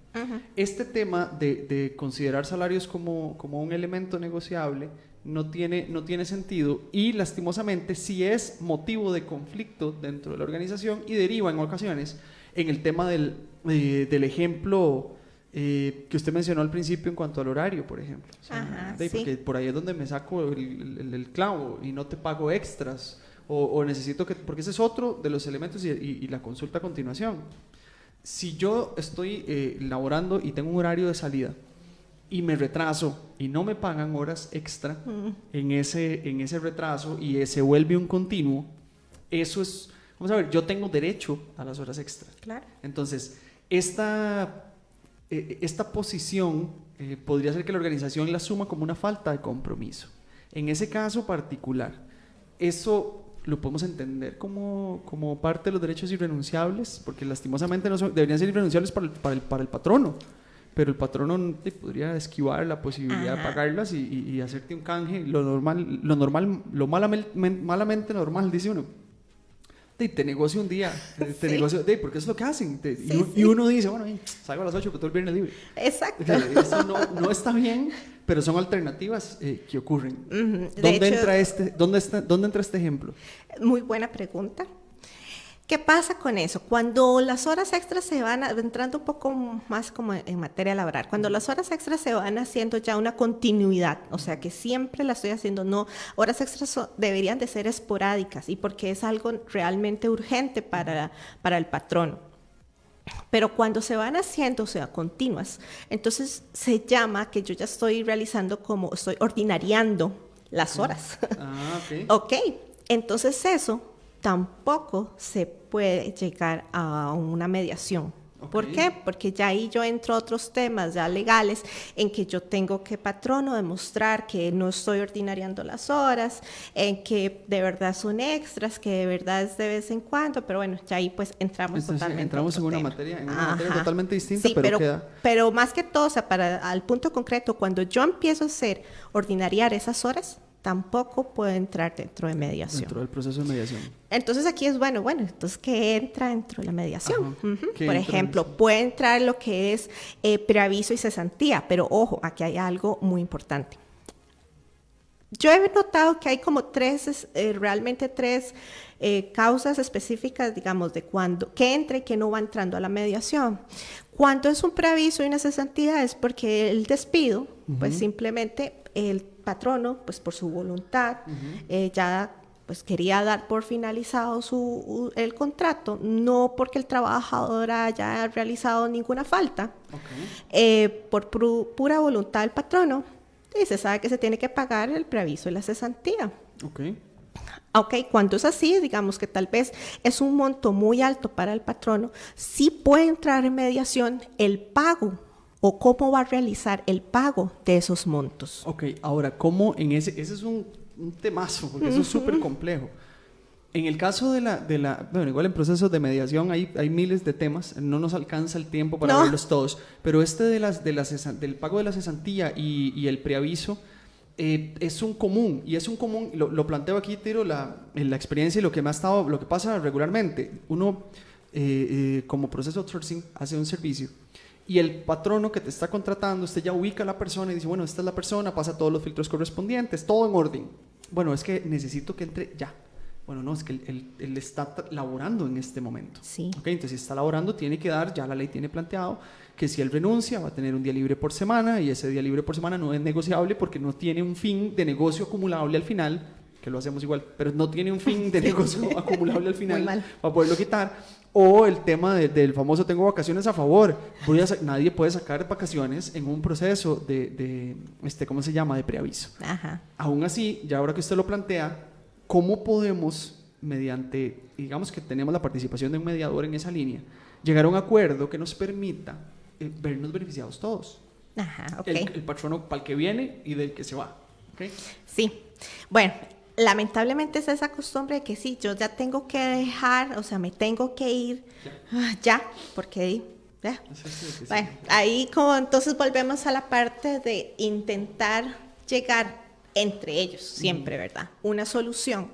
Este tema de considerar salarios como un elemento negociable no tiene sentido, y lastimosamente sí es motivo de conflicto dentro de la organización y deriva en ocasiones en el tema del ejemplo que usted mencionó al principio en cuanto al horario, por ejemplo. O sea, porque por ahí es donde me saco el clavo y no te pago extras, o necesito que, porque ese es otro de los elementos, y la consulta a continuación. Si yo estoy laborando y tengo un horario de salida y me retraso y no me pagan horas extra en ese retraso, y se vuelve un continuo, eso es, vamos a ver, yo tengo derecho a las horas extra. Claro. Entonces, esta posición podría ser que la organización la asuma como una falta de compromiso. En ese caso particular, eso lo podemos entender como parte de los derechos irrenunciables, porque lastimosamente deberían ser irrenunciables para el patrono, pero el patrono podría esquivar la posibilidad de pagarlas y hacerte un canje, lo malamente normal, dice uno. Te negocio un día, negocio, porque es lo que hacen. Y uno dice, bueno, salgo a las 8, pero todo el viernes libre. Exacto. Eso no está bien, pero son alternativas que ocurren. ¿Dónde entra este ejemplo? Muy buena pregunta. ¿Qué pasa con eso? Cuando las horas extras se van entrando un poco más como en materia laboral, cuando las horas extras se van haciendo ya una continuidad, o sea que siempre la estoy haciendo, no, horas extras deberían de ser esporádicas, y porque es algo realmente urgente para el patrón. Pero cuando se van haciendo, o sea, continuas, entonces se llama que yo ya estoy estoy ordinariando las horas. Ok, entonces eso tampoco se puede llegar a una mediación. ¿Por qué? Porque ya ahí yo entro a otros temas ya legales, en que yo tengo que, patrono, demostrar que no estoy ordinariando las horas, en que de verdad son extras, que de verdad es de vez en cuando, pero bueno, ya ahí pues entramos totalmente en una materia totalmente distinta, sí, pero pero más que todo, o sea, al punto concreto, cuando yo empiezo a ordinariar esas horas, tampoco puede entrar dentro de mediación. Dentro del proceso de mediación. Entonces aquí es bueno, entonces ¿qué entra dentro de la mediación? Por ejemplo, puede entrar lo que es preaviso y cesantía, pero ojo, aquí hay algo muy importante. Yo he notado que hay como realmente tres causas específicas, digamos, de cuándo, qué entra y qué no va entrando a la mediación. Cuando es un preaviso y una cesantía es porque el despido, pues simplemente el patrono, pues por su voluntad, ya pues quería dar por finalizado el contrato, no porque el trabajador haya realizado ninguna falta. Por pura voluntad del patrono, y se sabe que se tiene que pagar el preaviso y la cesantía. Ok, cuando es así, digamos que tal vez es un monto muy alto para el patrono, sí puede entrar en mediación el pago o cómo va a realizar el pago de esos montos. Ok, ahora, ¿cómo ese es un temazo, porque eso es súper complejo. En el caso bueno, igual en procesos de mediación hay miles de temas, no nos alcanza el tiempo para verlos todos, pero del pago de la cesantía y el preaviso es un común, lo planteo aquí, tiro en la experiencia y lo que pasa regularmente. Uno, como proceso outsourcing, hace un servicio, y el patrono que te está contratando, usted ya ubica a la persona y dice, bueno, esta es la persona, pasa todos los filtros correspondientes, todo en orden. Bueno, es que necesito que entre ya. Bueno, no, es que él está laborando en este momento. Sí. Okay, entonces, si está laborando, tiene que dar, ya la ley tiene planteado que si él renuncia, va a tener un día libre por semana, y ese día libre por semana no es negociable porque no tiene un fin de negocio acumulable al final que lo hacemos igual, pero no tiene un fin de negocio acumulable al final Muy mal. para poderlo quitar. O el tema del famoso tengo vacaciones a favor. Nadie puede sacar vacaciones en un proceso de ¿cómo se llama? De preaviso. Ajá. Aún así, ya ahora que usted lo plantea, ¿cómo podemos, mediante, digamos que tenemos la participación de un mediador en esa línea, llegar a un acuerdo que nos permita vernos beneficiados todos? Ajá, ok. El patrono para el que viene y del que se va. ¿Okay? Sí. Bueno, lamentablemente es esa costumbre de que sí, yo ya tengo que dejar, o sea, me tengo que ir ya, porque ya. Sí. Bueno, ahí como entonces volvemos a la parte de intentar llegar entre ellos, siempre, ¿verdad? Una solución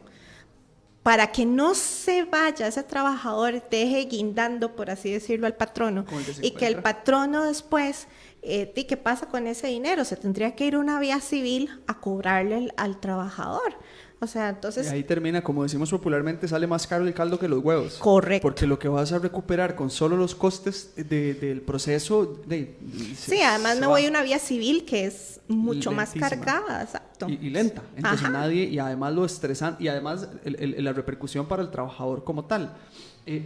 para que no se vaya ese trabajador, deje guindando, por así decirlo, al patrono, y que el patrono después, ¿qué pasa con ese dinero? Se tendría que ir a una vía civil a cobrarle al trabajador. O sea, entonces... Y ahí termina, como decimos popularmente, sale más caro el caldo que los huevos. Correcto. Porque lo que vas a recuperar con solo los costes del proceso... Sí, además me voy a una vía civil que es mucho más lentísima. cargada, exacto. Y lenta. Entonces Ajá. y además lo estresante, y además la repercusión para el trabajador como tal.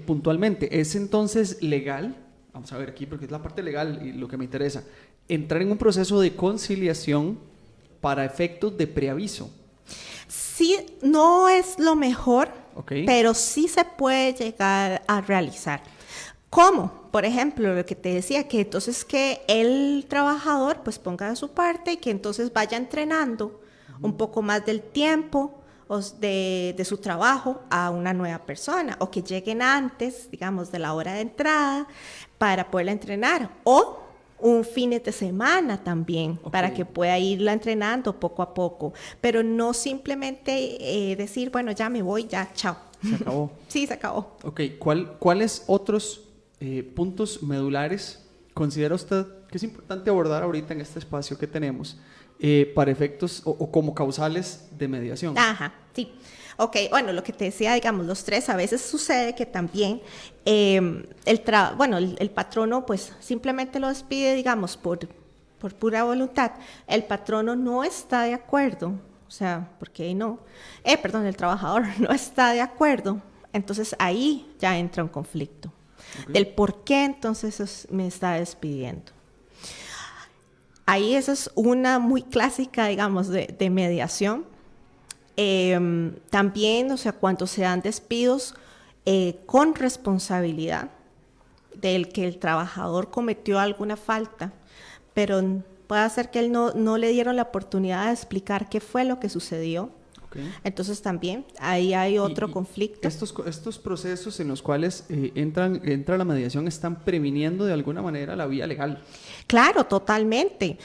Puntualmente, ¿es entonces legal? Vamos a ver aquí, porque es la parte legal y lo que me interesa. Entrar en un proceso de conciliación para efectos de preaviso. Sí, no es lo mejor, Okay. pero sí se puede llegar a realizar. ¿Cómo? Por ejemplo, lo que te decía, que entonces que el trabajador pues ponga de su parte y que entonces vaya entrenando un poco más del tiempo de su trabajo a una nueva persona, o que lleguen antes, digamos, de la hora de entrada para poderla entrenar, o un fin de semana también, para que pueda irla entrenando poco a poco, pero no simplemente decir, bueno, ya me voy, ya, chao. Se acabó. Sí, se acabó. Ok, ¿cuáles otros puntos medulares considera usted que es importante abordar ahorita en este espacio que tenemos para efectos o como causales de mediación? Ajá, sí. Ok, bueno, lo que te decía, digamos, los tres, a veces sucede que también el patrono pues simplemente lo despide, digamos, por pura voluntad. El patrono no está de acuerdo, o sea, porque no, el trabajador no está de acuerdo, entonces ahí ya entra un conflicto. Okay. Del por qué entonces me está despidiendo. Ahí esa es una muy clásica, digamos, de mediación. También, o sea, cuando se dan despidos con responsabilidad del que el trabajador cometió alguna falta, pero puede ser que él no le dieron la oportunidad de explicar qué fue lo que sucedió. Okay. Entonces también ahí hay otro conflicto. Estos procesos en los cuales entra la mediación están previniendo de alguna manera la vía legal. Claro, totalmente.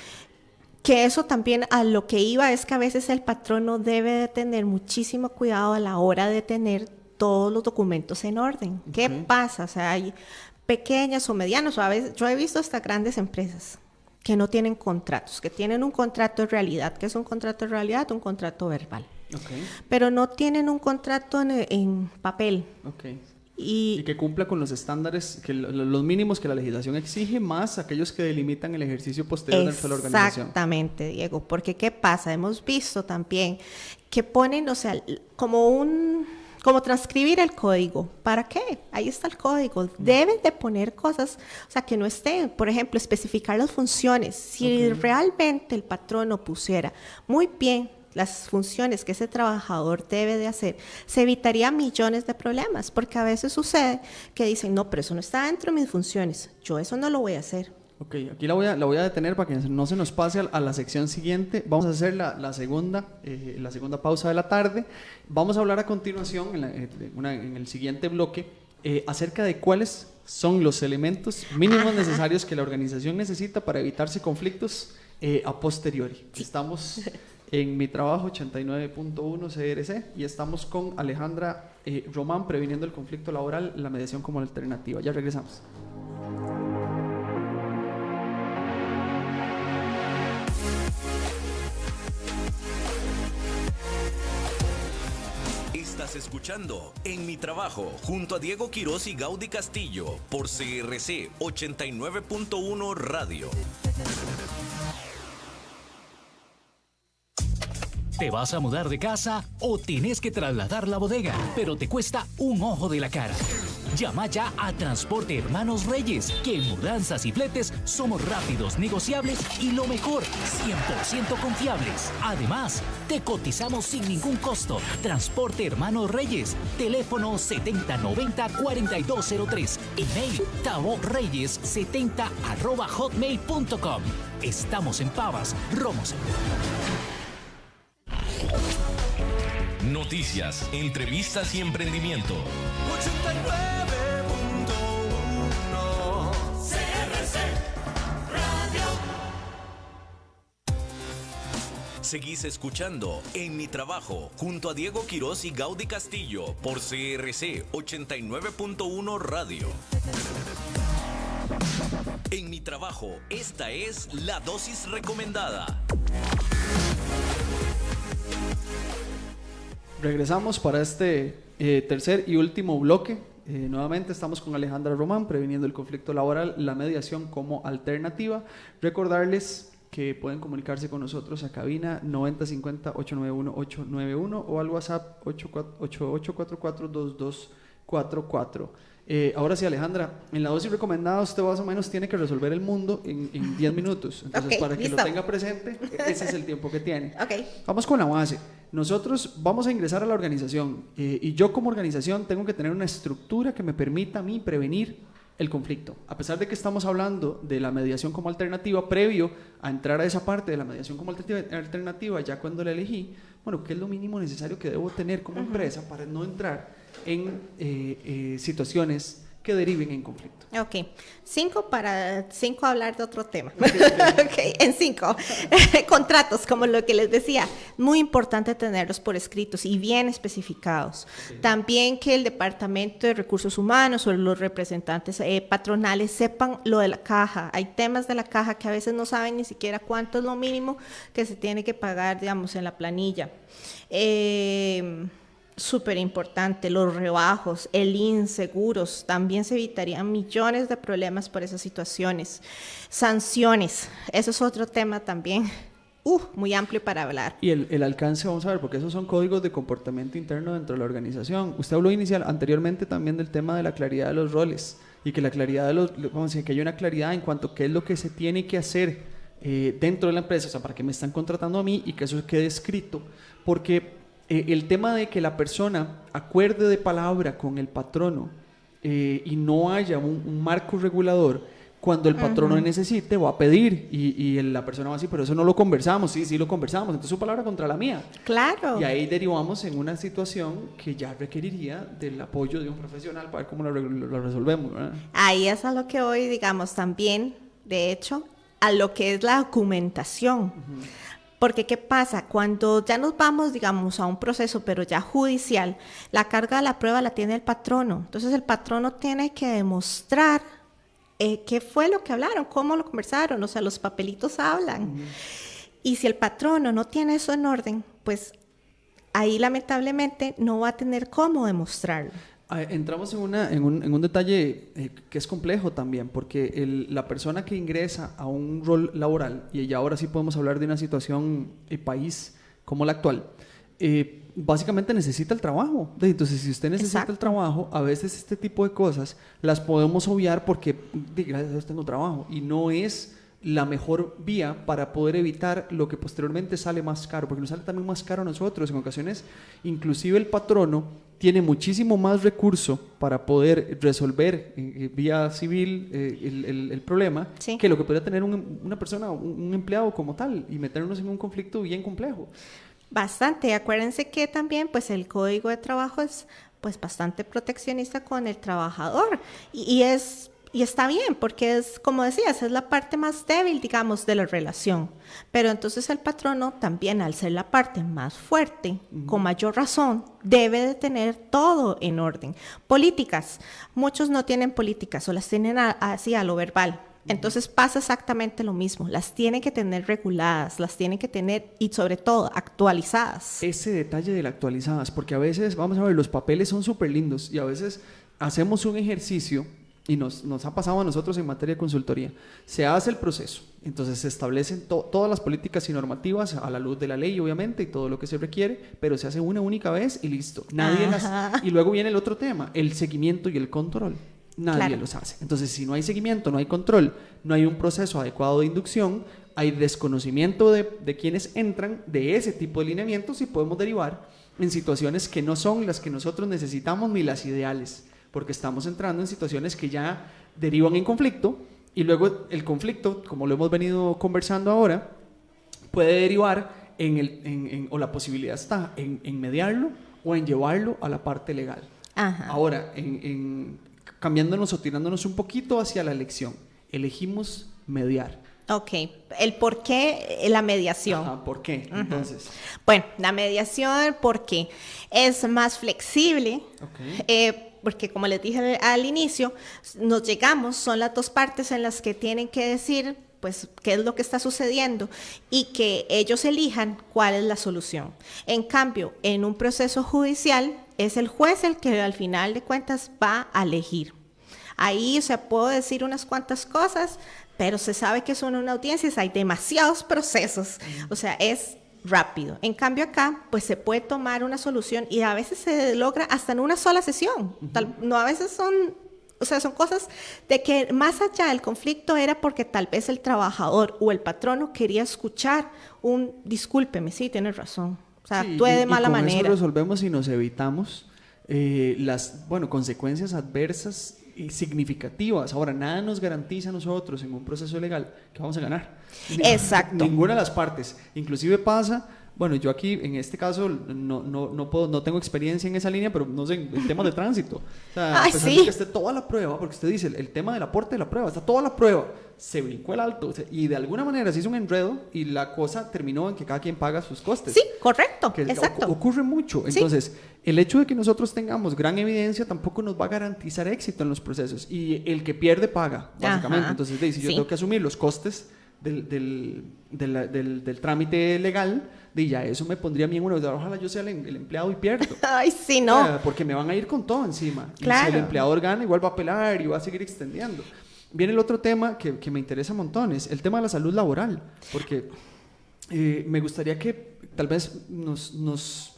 Que eso también a lo que iba es que a veces el patrono debe de tener muchísimo cuidado a la hora de tener todos los documentos en orden. Okay. ¿Qué pasa? O sea, hay pequeñas o medianas, o a veces yo he visto hasta grandes empresas que no tienen contratos, que tienen un contrato de realidad. ¿Qué es un contrato de realidad? Un contrato verbal. Okay. Pero no tienen un contrato en papel. Okay. Y que cumpla con los estándares, los mínimos que la legislación exige, más aquellos que delimitan el ejercicio posterior dentro de la organización. Exactamente, Diego, porque ¿qué pasa? Hemos visto también que ponen, o sea, como transcribir el código. ¿Para qué? Ahí está el código. Deben de poner cosas, o sea, que no estén, por ejemplo, especificar las funciones. Si realmente el patrono pusiera muy bien las funciones que ese trabajador debe de hacer, se evitaría millones de problemas, porque a veces sucede que dicen, no, pero eso no está dentro de mis funciones, yo eso no lo voy a hacer. Ok, aquí la voy a detener para que no se nos pase a la sección siguiente. Vamos a hacer la segunda pausa de la tarde. Vamos a hablar a continuación, en el siguiente bloque, acerca de cuáles son los elementos mínimos necesarios que la organización necesita para evitarse conflictos a posteriori. Sí. Estamos en Mi Trabajo 89.1 CRC y estamos con Alejandra Román, previniendo el conflicto laboral, la mediación como alternativa. Ya regresamos. Estás escuchando En Mi Trabajo junto a Diego Quiroz y Gaudí Castillo por CRC 89.1 Radio. ¿Te vas a mudar de casa o tenés que trasladar la bodega, pero te cuesta un ojo de la cara? Llama ya a Transporte Hermanos Reyes, que en mudanzas y fletes somos rápidos, negociables y lo mejor, 100% confiables. Además, te cotizamos sin ningún costo. Transporte Hermanos Reyes, teléfono 7090-4203, email taborreyes70@hotmail.com. Estamos en Pavas, Romos. Noticias, entrevistas y emprendimiento. 89.1 CRC Radio. Seguís escuchando En mi trabajo junto a Diego Quiroz y Gaudí Castillo por CRC 89.1 Radio. En mi trabajo, esta es la dosis recomendada. Regresamos para este tercer y último bloque. Nuevamente estamos con Alejandra Román, previniendo el conflicto laboral, la mediación como alternativa. Recordarles que pueden comunicarse con nosotros a cabina 9050-891-891 o al WhatsApp 8844-2244. Ahora sí, Alejandra, en la dosis recomendada usted más o menos tiene que resolver el mundo en 10 minutos. Entonces, Okay, para que listo. lo tenga presente, ese es el tiempo que tiene. Ok. Vamos con la base. Nosotros vamos a ingresar a la organización y yo como organización tengo que tener una estructura que me permita a mí prevenir el conflicto. A pesar de que estamos hablando de la mediación como alternativa, previo a entrar a esa parte de la mediación como alternativa, ya cuando la elegí, bueno, ¿qué es lo mínimo necesario que debo tener como empresa para no entrar en situaciones que deriven en conflicto? Ok, 5 hablar de otro tema. Ok, en 5. Contratos, como lo que les decía, muy importante tenerlos por escritos y bien especificados. Okay. También que el Departamento de Recursos Humanos o los representantes patronales sepan lo de la caja. Hay temas de la caja que a veces no saben ni siquiera cuánto es lo mínimo que se tiene que pagar, digamos, en la planilla. Súper importante, los rebajos, el inseguros, también se evitarían millones de problemas por esas situaciones. Sanciones, eso es otro tema también, muy amplio para hablar. Y el alcance, vamos a ver, porque esos son códigos de comportamiento interno dentro de la organización. Usted habló anteriormente también del tema de la claridad de los roles, y que la claridad vamos a decir, que hay una claridad en cuanto a qué es lo que se tiene que hacer dentro de la empresa, o sea, para que me están contratando a mí y que eso quede escrito, porque el tema de que la persona acuerde de palabra con el patrono y no haya un marco regulador, cuando el patrono necesite va a pedir y la persona va a decir, pero eso no lo conversamos. Sí lo conversamos, entonces su palabra contra la mía. Claro. Y ahí derivamos en una situación que ya requeriría del apoyo de un profesional para ver cómo lo resolvemos, ¿verdad? Ahí es a lo que hoy, digamos, también, de hecho, a lo que es la documentación. Porque, ¿qué pasa? Cuando ya nos vamos, digamos, a un proceso, pero ya judicial, la carga de la prueba la tiene el patrono. Entonces, el patrono tiene que demostrar qué fue lo que hablaron, cómo lo conversaron, o sea, los papelitos hablan. Y si el patrono no tiene eso en orden, pues ahí lamentablemente no va a tener cómo demostrarlo. Entramos en un detalle que es complejo también, porque la persona que ingresa a un rol laboral, y ya ahora sí podemos hablar de una situación país como la actual, básicamente necesita el trabajo. Entonces, si usted necesita el trabajo, a veces este tipo de cosas las podemos obviar porque, gracias a Dios, tengo trabajo, y no es la mejor vía para poder evitar lo que posteriormente sale más caro, porque nos sale también más caro a nosotros. En ocasiones, inclusive el patrono tiene muchísimo más recurso para poder resolver vía civil el problema, sí, que lo que podría tener una persona, un empleado como tal, y meternos en un conflicto bien complejo. Bastante. Acuérdense que también pues el Código de Trabajo es pues bastante proteccionista con el trabajador y está bien, porque es, como decías, es la parte más débil, digamos, de la relación. Pero entonces el patrono también, al ser la parte más fuerte, con mayor razón, debe de tener todo en orden. Políticas. Muchos no tienen políticas o las tienen así a lo verbal. Entonces pasa exactamente lo mismo. Las tienen que tener reguladas, las tienen que tener y sobre todo actualizadas. Ese detalle de las actualizadas, porque a veces, vamos a ver, los papeles son súper lindos y a veces hacemos un ejercicio. Y nos ha pasado a nosotros en materia de consultoría. Se hace el proceso, Entonces se establecen todas las políticas y normativas a la luz de la ley, obviamente, y todo lo que se requiere, pero se hace una única vez y listo. Nadie y luego viene el otro tema, el seguimiento y el control. Nadie los hace. Entonces, si no hay seguimiento, no hay control, no hay un proceso adecuado de inducción, hay desconocimiento de quienes entran de ese tipo de lineamientos y podemos derivar en situaciones que no son las que nosotros necesitamos ni las ideales, porque estamos entrando en situaciones que ya derivan en conflicto y luego el conflicto, como lo hemos venido conversando ahora, puede derivar o la posibilidad está en mediarlo o en llevarlo a la parte legal. Ajá. Ahora, cambiándonos o tirándonos un poquito hacia la elección, elegimos mediar. Ok, el por qué la mediación. Ajá, ¿por qué? Entonces. Bueno, la mediación porque es más flexible, porque como les dije al inicio, nos llegamos, son las dos partes en las que tienen que decir pues qué es lo que está sucediendo y que ellos elijan cuál es la solución. En cambio, en un proceso judicial es el juez el que al final de cuentas va a elegir. Ahí, o sea, puedo decir unas cuantas cosas, pero se sabe que son una audiencia, hay demasiados procesos, o sea, es rápido. En cambio acá, pues se puede tomar una solución y a veces se logra hasta en una sola sesión. No, a veces son cosas de que más allá del conflicto era porque tal vez el trabajador o el patrono quería escuchar discúlpeme, sí, tienes razón. O sea, actué de mala manera. Con eso resolvemos y nos evitamos las consecuencias adversas y significativas. Ahora, nada nos garantiza a nosotros en un proceso legal que vamos a ganar. Exacto. Ninguna de las partes. Inclusive pasa, yo aquí en este caso no tengo experiencia en esa línea, pero no sé, el tema de tránsito. O sea, a pesar de que esté toda la prueba, porque usted dice, el tema del aporte de la prueba, está toda la prueba, se brincó el alto, y de alguna manera se hizo un enredo y la cosa terminó en que cada quien paga sus costes. Sí, correcto, que exacto. Ocurre mucho. Entonces, el hecho de que nosotros tengamos gran evidencia tampoco nos va a garantizar éxito en los procesos, y el que pierde paga, básicamente. Ajá. Entonces, si yo tengo que asumir los costes del trámite legal, ya eso me pondría a mí en ojalá yo sea el empleado y pierdo. Ay, sí, no. Porque me van a ir con todo encima. Claro. Y si el empleador gana, igual va a apelar y va a seguir extendiendo. Viene el otro tema que me interesa montones, el tema de la salud laboral, porque me gustaría que tal vez nos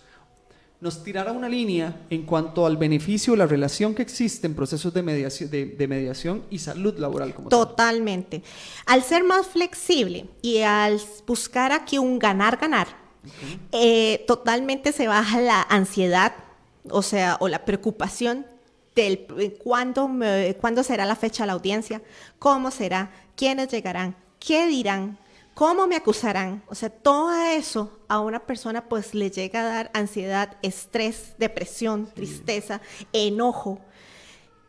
tirara una línea en cuanto al beneficio, la relación que existe en procesos de mediación y salud laboral como Totalmente. Al ser más flexible y al buscar aquí un ganar-ganar, totalmente se baja la ansiedad, o la preocupación del cuándo será la fecha de la audiencia, cómo será, quiénes llegarán, qué dirán, cómo me acusarán. O sea, todo eso a una persona pues le llega a dar ansiedad, estrés, depresión, tristeza, enojo.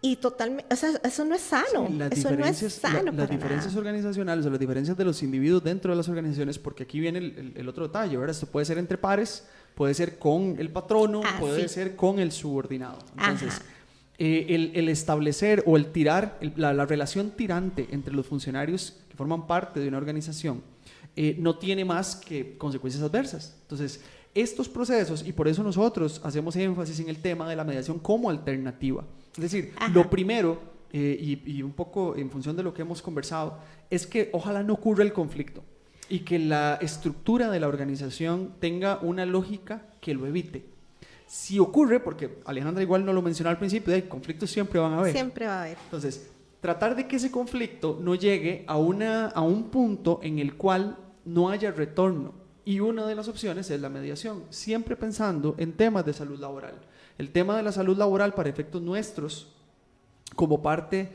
Y totalmente, o sea, eso no es sano. Sí, las diferencias organizacionales o las diferencias de los individuos dentro de las organizaciones, porque aquí viene el otro detalle, ¿verdad? Esto puede ser entre pares, puede ser con el patrono, puede ser con el subordinado. Entonces, el establecer o el tirar, la relación tirante entre los funcionarios que forman parte de una organización no tiene más que consecuencias adversas. Entonces, estos procesos, y por eso nosotros hacemos énfasis en el tema de la mediación como alternativa. Es decir, lo primero, y un poco en función de lo que hemos conversado, es que ojalá no ocurra el conflicto y que la estructura de la organización tenga una lógica que lo evite. Si ocurre, porque Alejandra igual no lo mencionó al principio, conflictos siempre van a haber. Siempre va a haber. Entonces, tratar de que ese conflicto no llegue a un punto en el cual no haya retorno. Y una de las opciones es la mediación, siempre pensando en temas de salud laboral. El tema de la salud laboral para efectos nuestros, como parte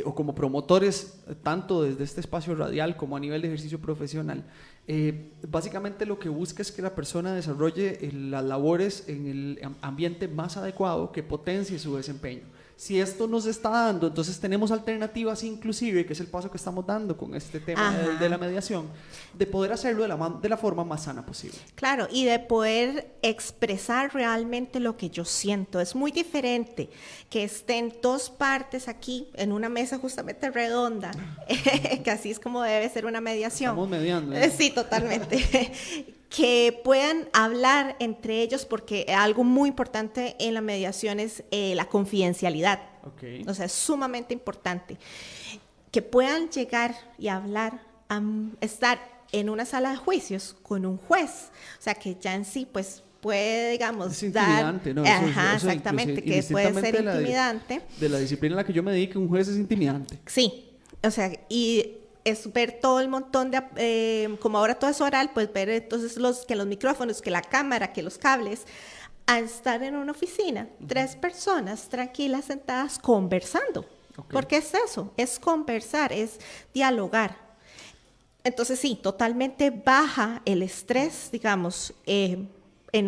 o como promotores, tanto desde este espacio radial como a nivel de ejercicio profesional, básicamente lo que busca es que la persona desarrolle las labores en el ambiente más adecuado que potencie su desempeño. Si esto nos está dando, entonces tenemos alternativas inclusive, que es el paso que estamos dando con este tema de la mediación, de poder hacerlo de la forma más sana posible. Claro, y de poder expresar realmente lo que yo siento. Es muy diferente que estén dos partes aquí en una mesa justamente redonda, que así es como debe ser una mediación. Estamos mediando. Sí, totalmente. Que puedan hablar entre ellos, porque algo muy importante en la mediación es la confidencialidad. O sea, es sumamente importante. Que puedan llegar y hablar estar en una sala de juicios con un juez, o sea, que ya en sí, pues, puede, digamos, Es intimidante, ¿no? Ajá, Eso exactamente, que puede ser intimidante. De la disciplina a la que yo me dedico, un juez es intimidante. Sí, o sea, y es ver todo el montón de, como ahora todo es oral, pues ver entonces que los micrófonos, que la cámara, que los cables, a estar en una oficina, 3 personas tranquilas sentadas conversando. Ok. Porque es eso, es conversar, es dialogar. Entonces sí, totalmente baja el estrés, digamos, en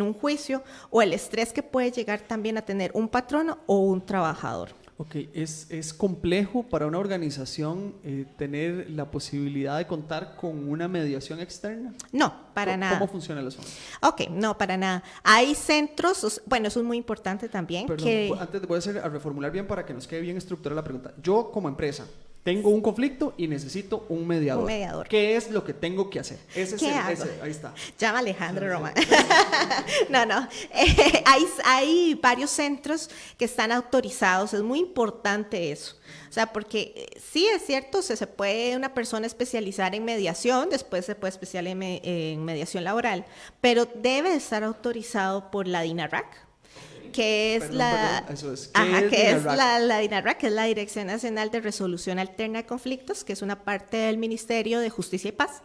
un juicio, o el estrés que puede llegar también a tener un patrono o un trabajador. Ok, es complejo para una organización tener la posibilidad de contar con una mediación externa. No, para nada. ¿Cómo funciona el asunto? Ok, no, para nada. Hay centros, bueno, eso es muy importante también. Perdón, antes voy a reformular bien para que nos quede bien estructurada la pregunta. Yo como empresa tengo un conflicto y necesito un mediador. Un mediador. ¿Qué es lo que tengo que hacer? ¿Qué hago? Ahí está. Llama Alejandro Román. No. Hay varios centros que están autorizados. Es muy importante eso. O sea, porque sí es cierto, se puede una persona especializar en mediación, después se puede especializar en mediación laboral, pero debe estar autorizado por la DINARAC, que es Eso es. que es la DINARAC, que es la Dirección Nacional de Resolución Alterna de Conflictos, que es una parte del Ministerio de Justicia y Paz,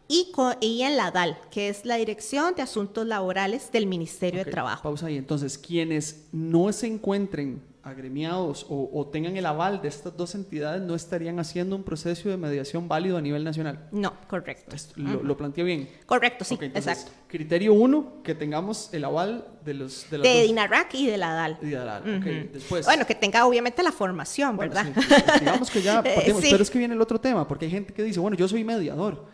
y en la DAL, que es la Dirección de Asuntos Laborales del Ministerio de Trabajo. Pausa ahí. Entonces, quienes no se encuentren agremiados o tengan el aval de estas 2 entidades no estarían haciendo un proceso de mediación válido a nivel nacional. No, correcto. Lo planteé bien. Correcto, sí, Ok, entonces, exacto. criterio 1, que tengamos el aval de las De dos- DINARAC y de la DAL. y de la- ok, después. Bueno, que tenga obviamente la formación, Bueno, ¿verdad? sí, pues, digamos que ya partimos, Sí. pero es que viene el otro tema, porque hay gente que dice, bueno, yo soy mediador,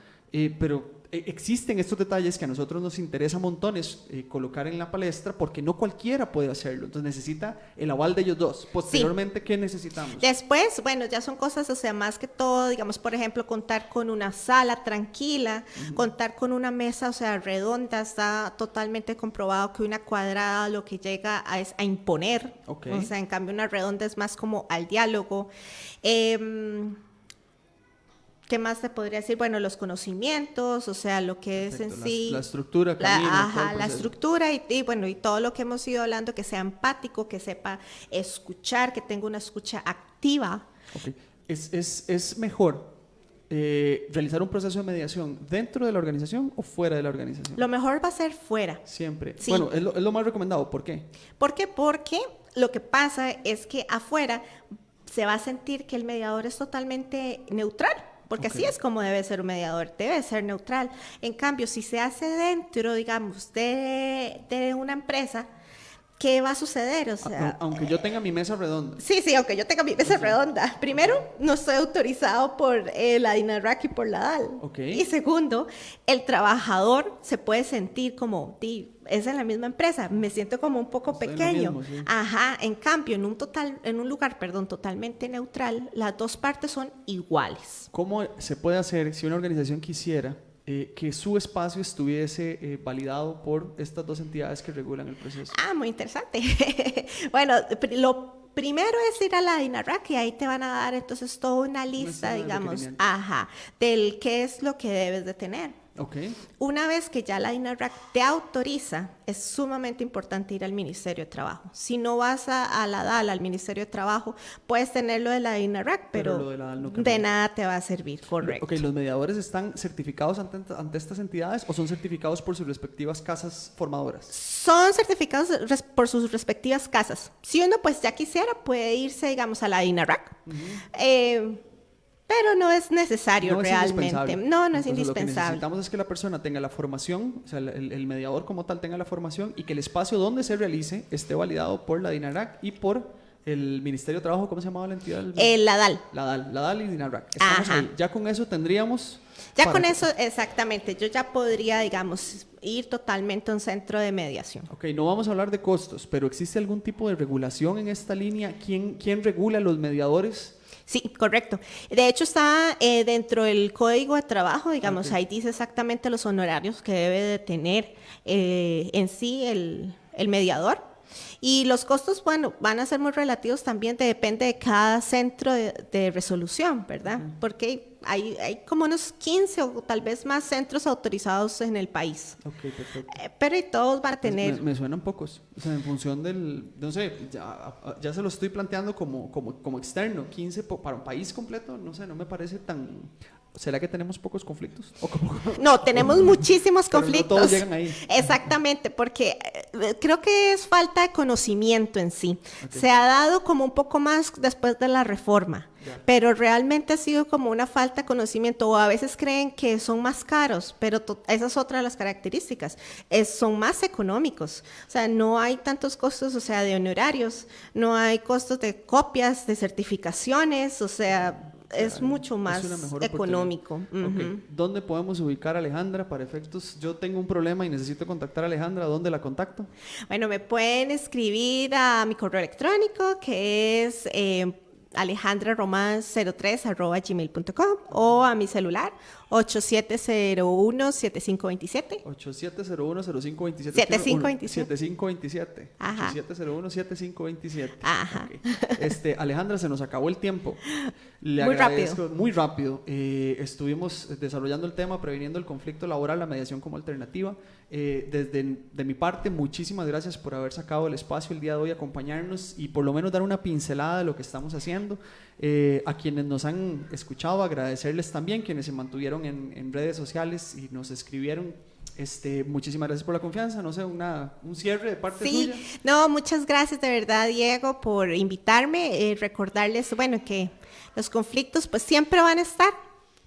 pero existen estos detalles que a nosotros nos interesa montones colocar en la palestra, porque no cualquiera puede hacerlo, entonces necesita el aval de ellos dos. Posteriormente, ¿qué necesitamos? Después, bueno, ya son cosas, o sea, más que todo, digamos, por ejemplo, contar con una sala tranquila, contar con una mesa, o sea, redonda. Está totalmente comprobado que una cuadrada lo que llega es a imponer, Ok. o sea, en cambio una redonda es más como al diálogo. ¿Qué más te podría decir? Bueno, los conocimientos, o sea, lo que es en Perfecto, sí. la estructura, camino, todo el la proceso. estructura y bueno, y todo lo que hemos ido hablando, que sea empático, que sepa escuchar, que tenga una escucha activa. Ok. ¿Es mejor realizar un proceso de mediación dentro de la organización o fuera de la organización? Lo mejor va a ser fuera. Siempre. Sí. Bueno, es lo más recomendado. ¿Por qué? ¿Por qué? Porque lo que pasa es que afuera se va a sentir que el mediador es totalmente neutral. Porque Ok. así es como debe ser un mediador, debe ser neutral. En cambio, si se hace dentro, digamos, de una empresa, ¿qué va a suceder? O sea, Aunque yo tenga mi mesa redonda. sí, aunque yo tenga mi mesa redonda. Primero, no estoy autorizado por la DINARAC y por la DAL. Ok. Y segundo, el trabajador se puede sentir como, es en la misma empresa, me siento como un poco Estoy en lo pequeño. mismo, sí. Ajá, en cambio, en un lugar, totalmente neutral, las 2 partes son iguales. ¿Cómo se puede hacer si una organización quisiera que su espacio estuviese validado por estas 2 entidades que regulan el proceso? Muy interesante. Bueno, lo primero es ir a la DINARAC y ahí te van a dar entonces toda una lista, serie de digamos, requerimientos. del qué es lo que debes de tener. Ok. Una vez que ya la DINARAC te autoriza, es sumamente importante ir al Ministerio de Trabajo. Si no vas a la DAL, al Ministerio de Trabajo, puedes tener lo de la DINARAC, Pero pero lo de la DAL no de cambia. nada te va a servir, correcto. Ok, ¿los mediadores están certificados ante estas entidades o son certificados por sus respectivas casas formadoras? Son certificados por sus respectivas casas. Si uno pues ya quisiera, puede irse, digamos, a la DINARAC. Pero no es necesario No es realmente. indispensable. No es Entonces, Lo que indispensable. necesitamos es que la persona tenga la formación, o sea, el mediador como tal tenga la formación y que el espacio donde se realice esté validado por la DINARAC y por el Ministerio de Trabajo. ¿Cómo se llamaba la entidad? La DAL. La DAL y DINARAC. Estamos Ajá. ahí. Ya con eso tendríamos... Ya para con que- eso, exactamente, yo ya podría, digamos, ir totalmente a un centro de mediación. Ok, no vamos a hablar de costos, pero ¿existe algún tipo de regulación en esta línea? ¿Quién regula a los mediadores? Sí, correcto. De hecho, está dentro del Código de Trabajo, digamos, Ok. ahí dice exactamente los honorarios que debe de tener en sí el mediador. Y los costos, bueno, van a ser muy relativos también, depende de cada centro de resolución, ¿verdad? Porque hay como unos 15 o tal vez más centros autorizados en el país. Ok, perfecto. Pero y todos van a tener... Me suenan pocos, o sea, en función del, no sé, ya se lo estoy planteando como externo, 15 para un país completo, no sé, no me parece tan... ¿Será que tenemos pocos conflictos? No, tenemos muchísimos Pero conflictos. no todos llegan ahí. Exactamente, porque creo que es falta de conocimiento en sí. Okay. Se ha dado como un poco más después de la reforma, pero realmente ha sido como una falta de conocimiento, o a veces creen que son más caros, pero esa es otra de las características, son más económicos. O sea, no hay tantos costos, o sea, de honorarios, no hay costos de copias, de certificaciones, o sea... Es mucho más económico. Okay. ¿Dónde podemos ubicar a Alejandra para efectos? Yo tengo un problema y necesito contactar a Alejandra. ¿Dónde la contacto? Bueno, me pueden escribir a mi correo electrónico, que es alejandraroman03@gmail.com, o a mi celular 8701-7527. 8701-0527. 7527. Ajá. 8701-7527. Ajá. Okay. Alejandra, se nos acabó el tiempo. Le muy agradezco, rápido. Muy rápido. Estuvimos desarrollando el tema, previniendo el conflicto laboral, la mediación como alternativa. De mi parte, muchísimas gracias por haber sacado el espacio el día de hoy, acompañarnos y por lo menos dar una pincelada de lo que estamos haciendo. A quienes nos han escuchado, agradecerles también, quienes se mantuvieron en redes sociales y nos escribieron. Muchísimas gracias por la confianza. No sé, un cierre de parte suya. Sí, no, muchas gracias de verdad, Diego, por invitarme. Recordarles, bueno, que los conflictos pues siempre van a estar,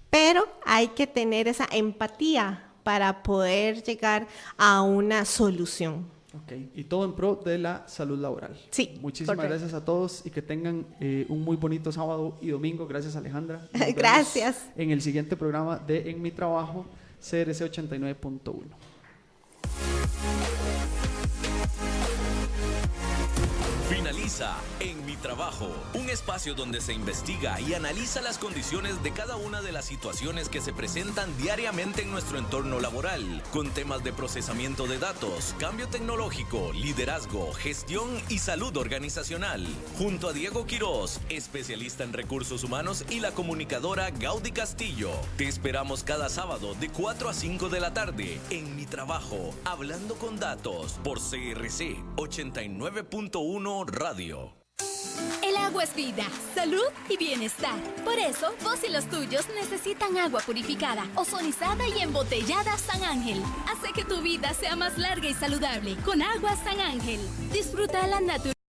pero hay que tener esa empatía para poder llegar a una solución. Ok, y todo en pro de la salud laboral. Sí, muchísimas correcto. gracias a todos y que tengan un muy bonito sábado y domingo. Gracias, Alejandra. Nos Gracias. vemos en el siguiente programa de En Mi Trabajo, CRC 89.1. Finaliza En Mi Trabajo, un espacio donde se investiga y analiza las condiciones de cada una de las situaciones que se presentan diariamente en nuestro entorno laboral, con temas de procesamiento de datos, cambio tecnológico, liderazgo, gestión y salud organizacional. Junto a Diego Quiroz, especialista en recursos humanos, y la comunicadora Gaudí Castillo. Te esperamos cada sábado de 4 a 5 de la tarde en Mi Trabajo, hablando con datos, por CRC 89.1 Radio. El agua es vida, salud y bienestar. Por eso, vos y los tuyos necesitan agua purificada, ozonizada y embotellada San Ángel. Hace que tu vida sea más larga y saludable con agua San Ángel. Disfruta la naturaleza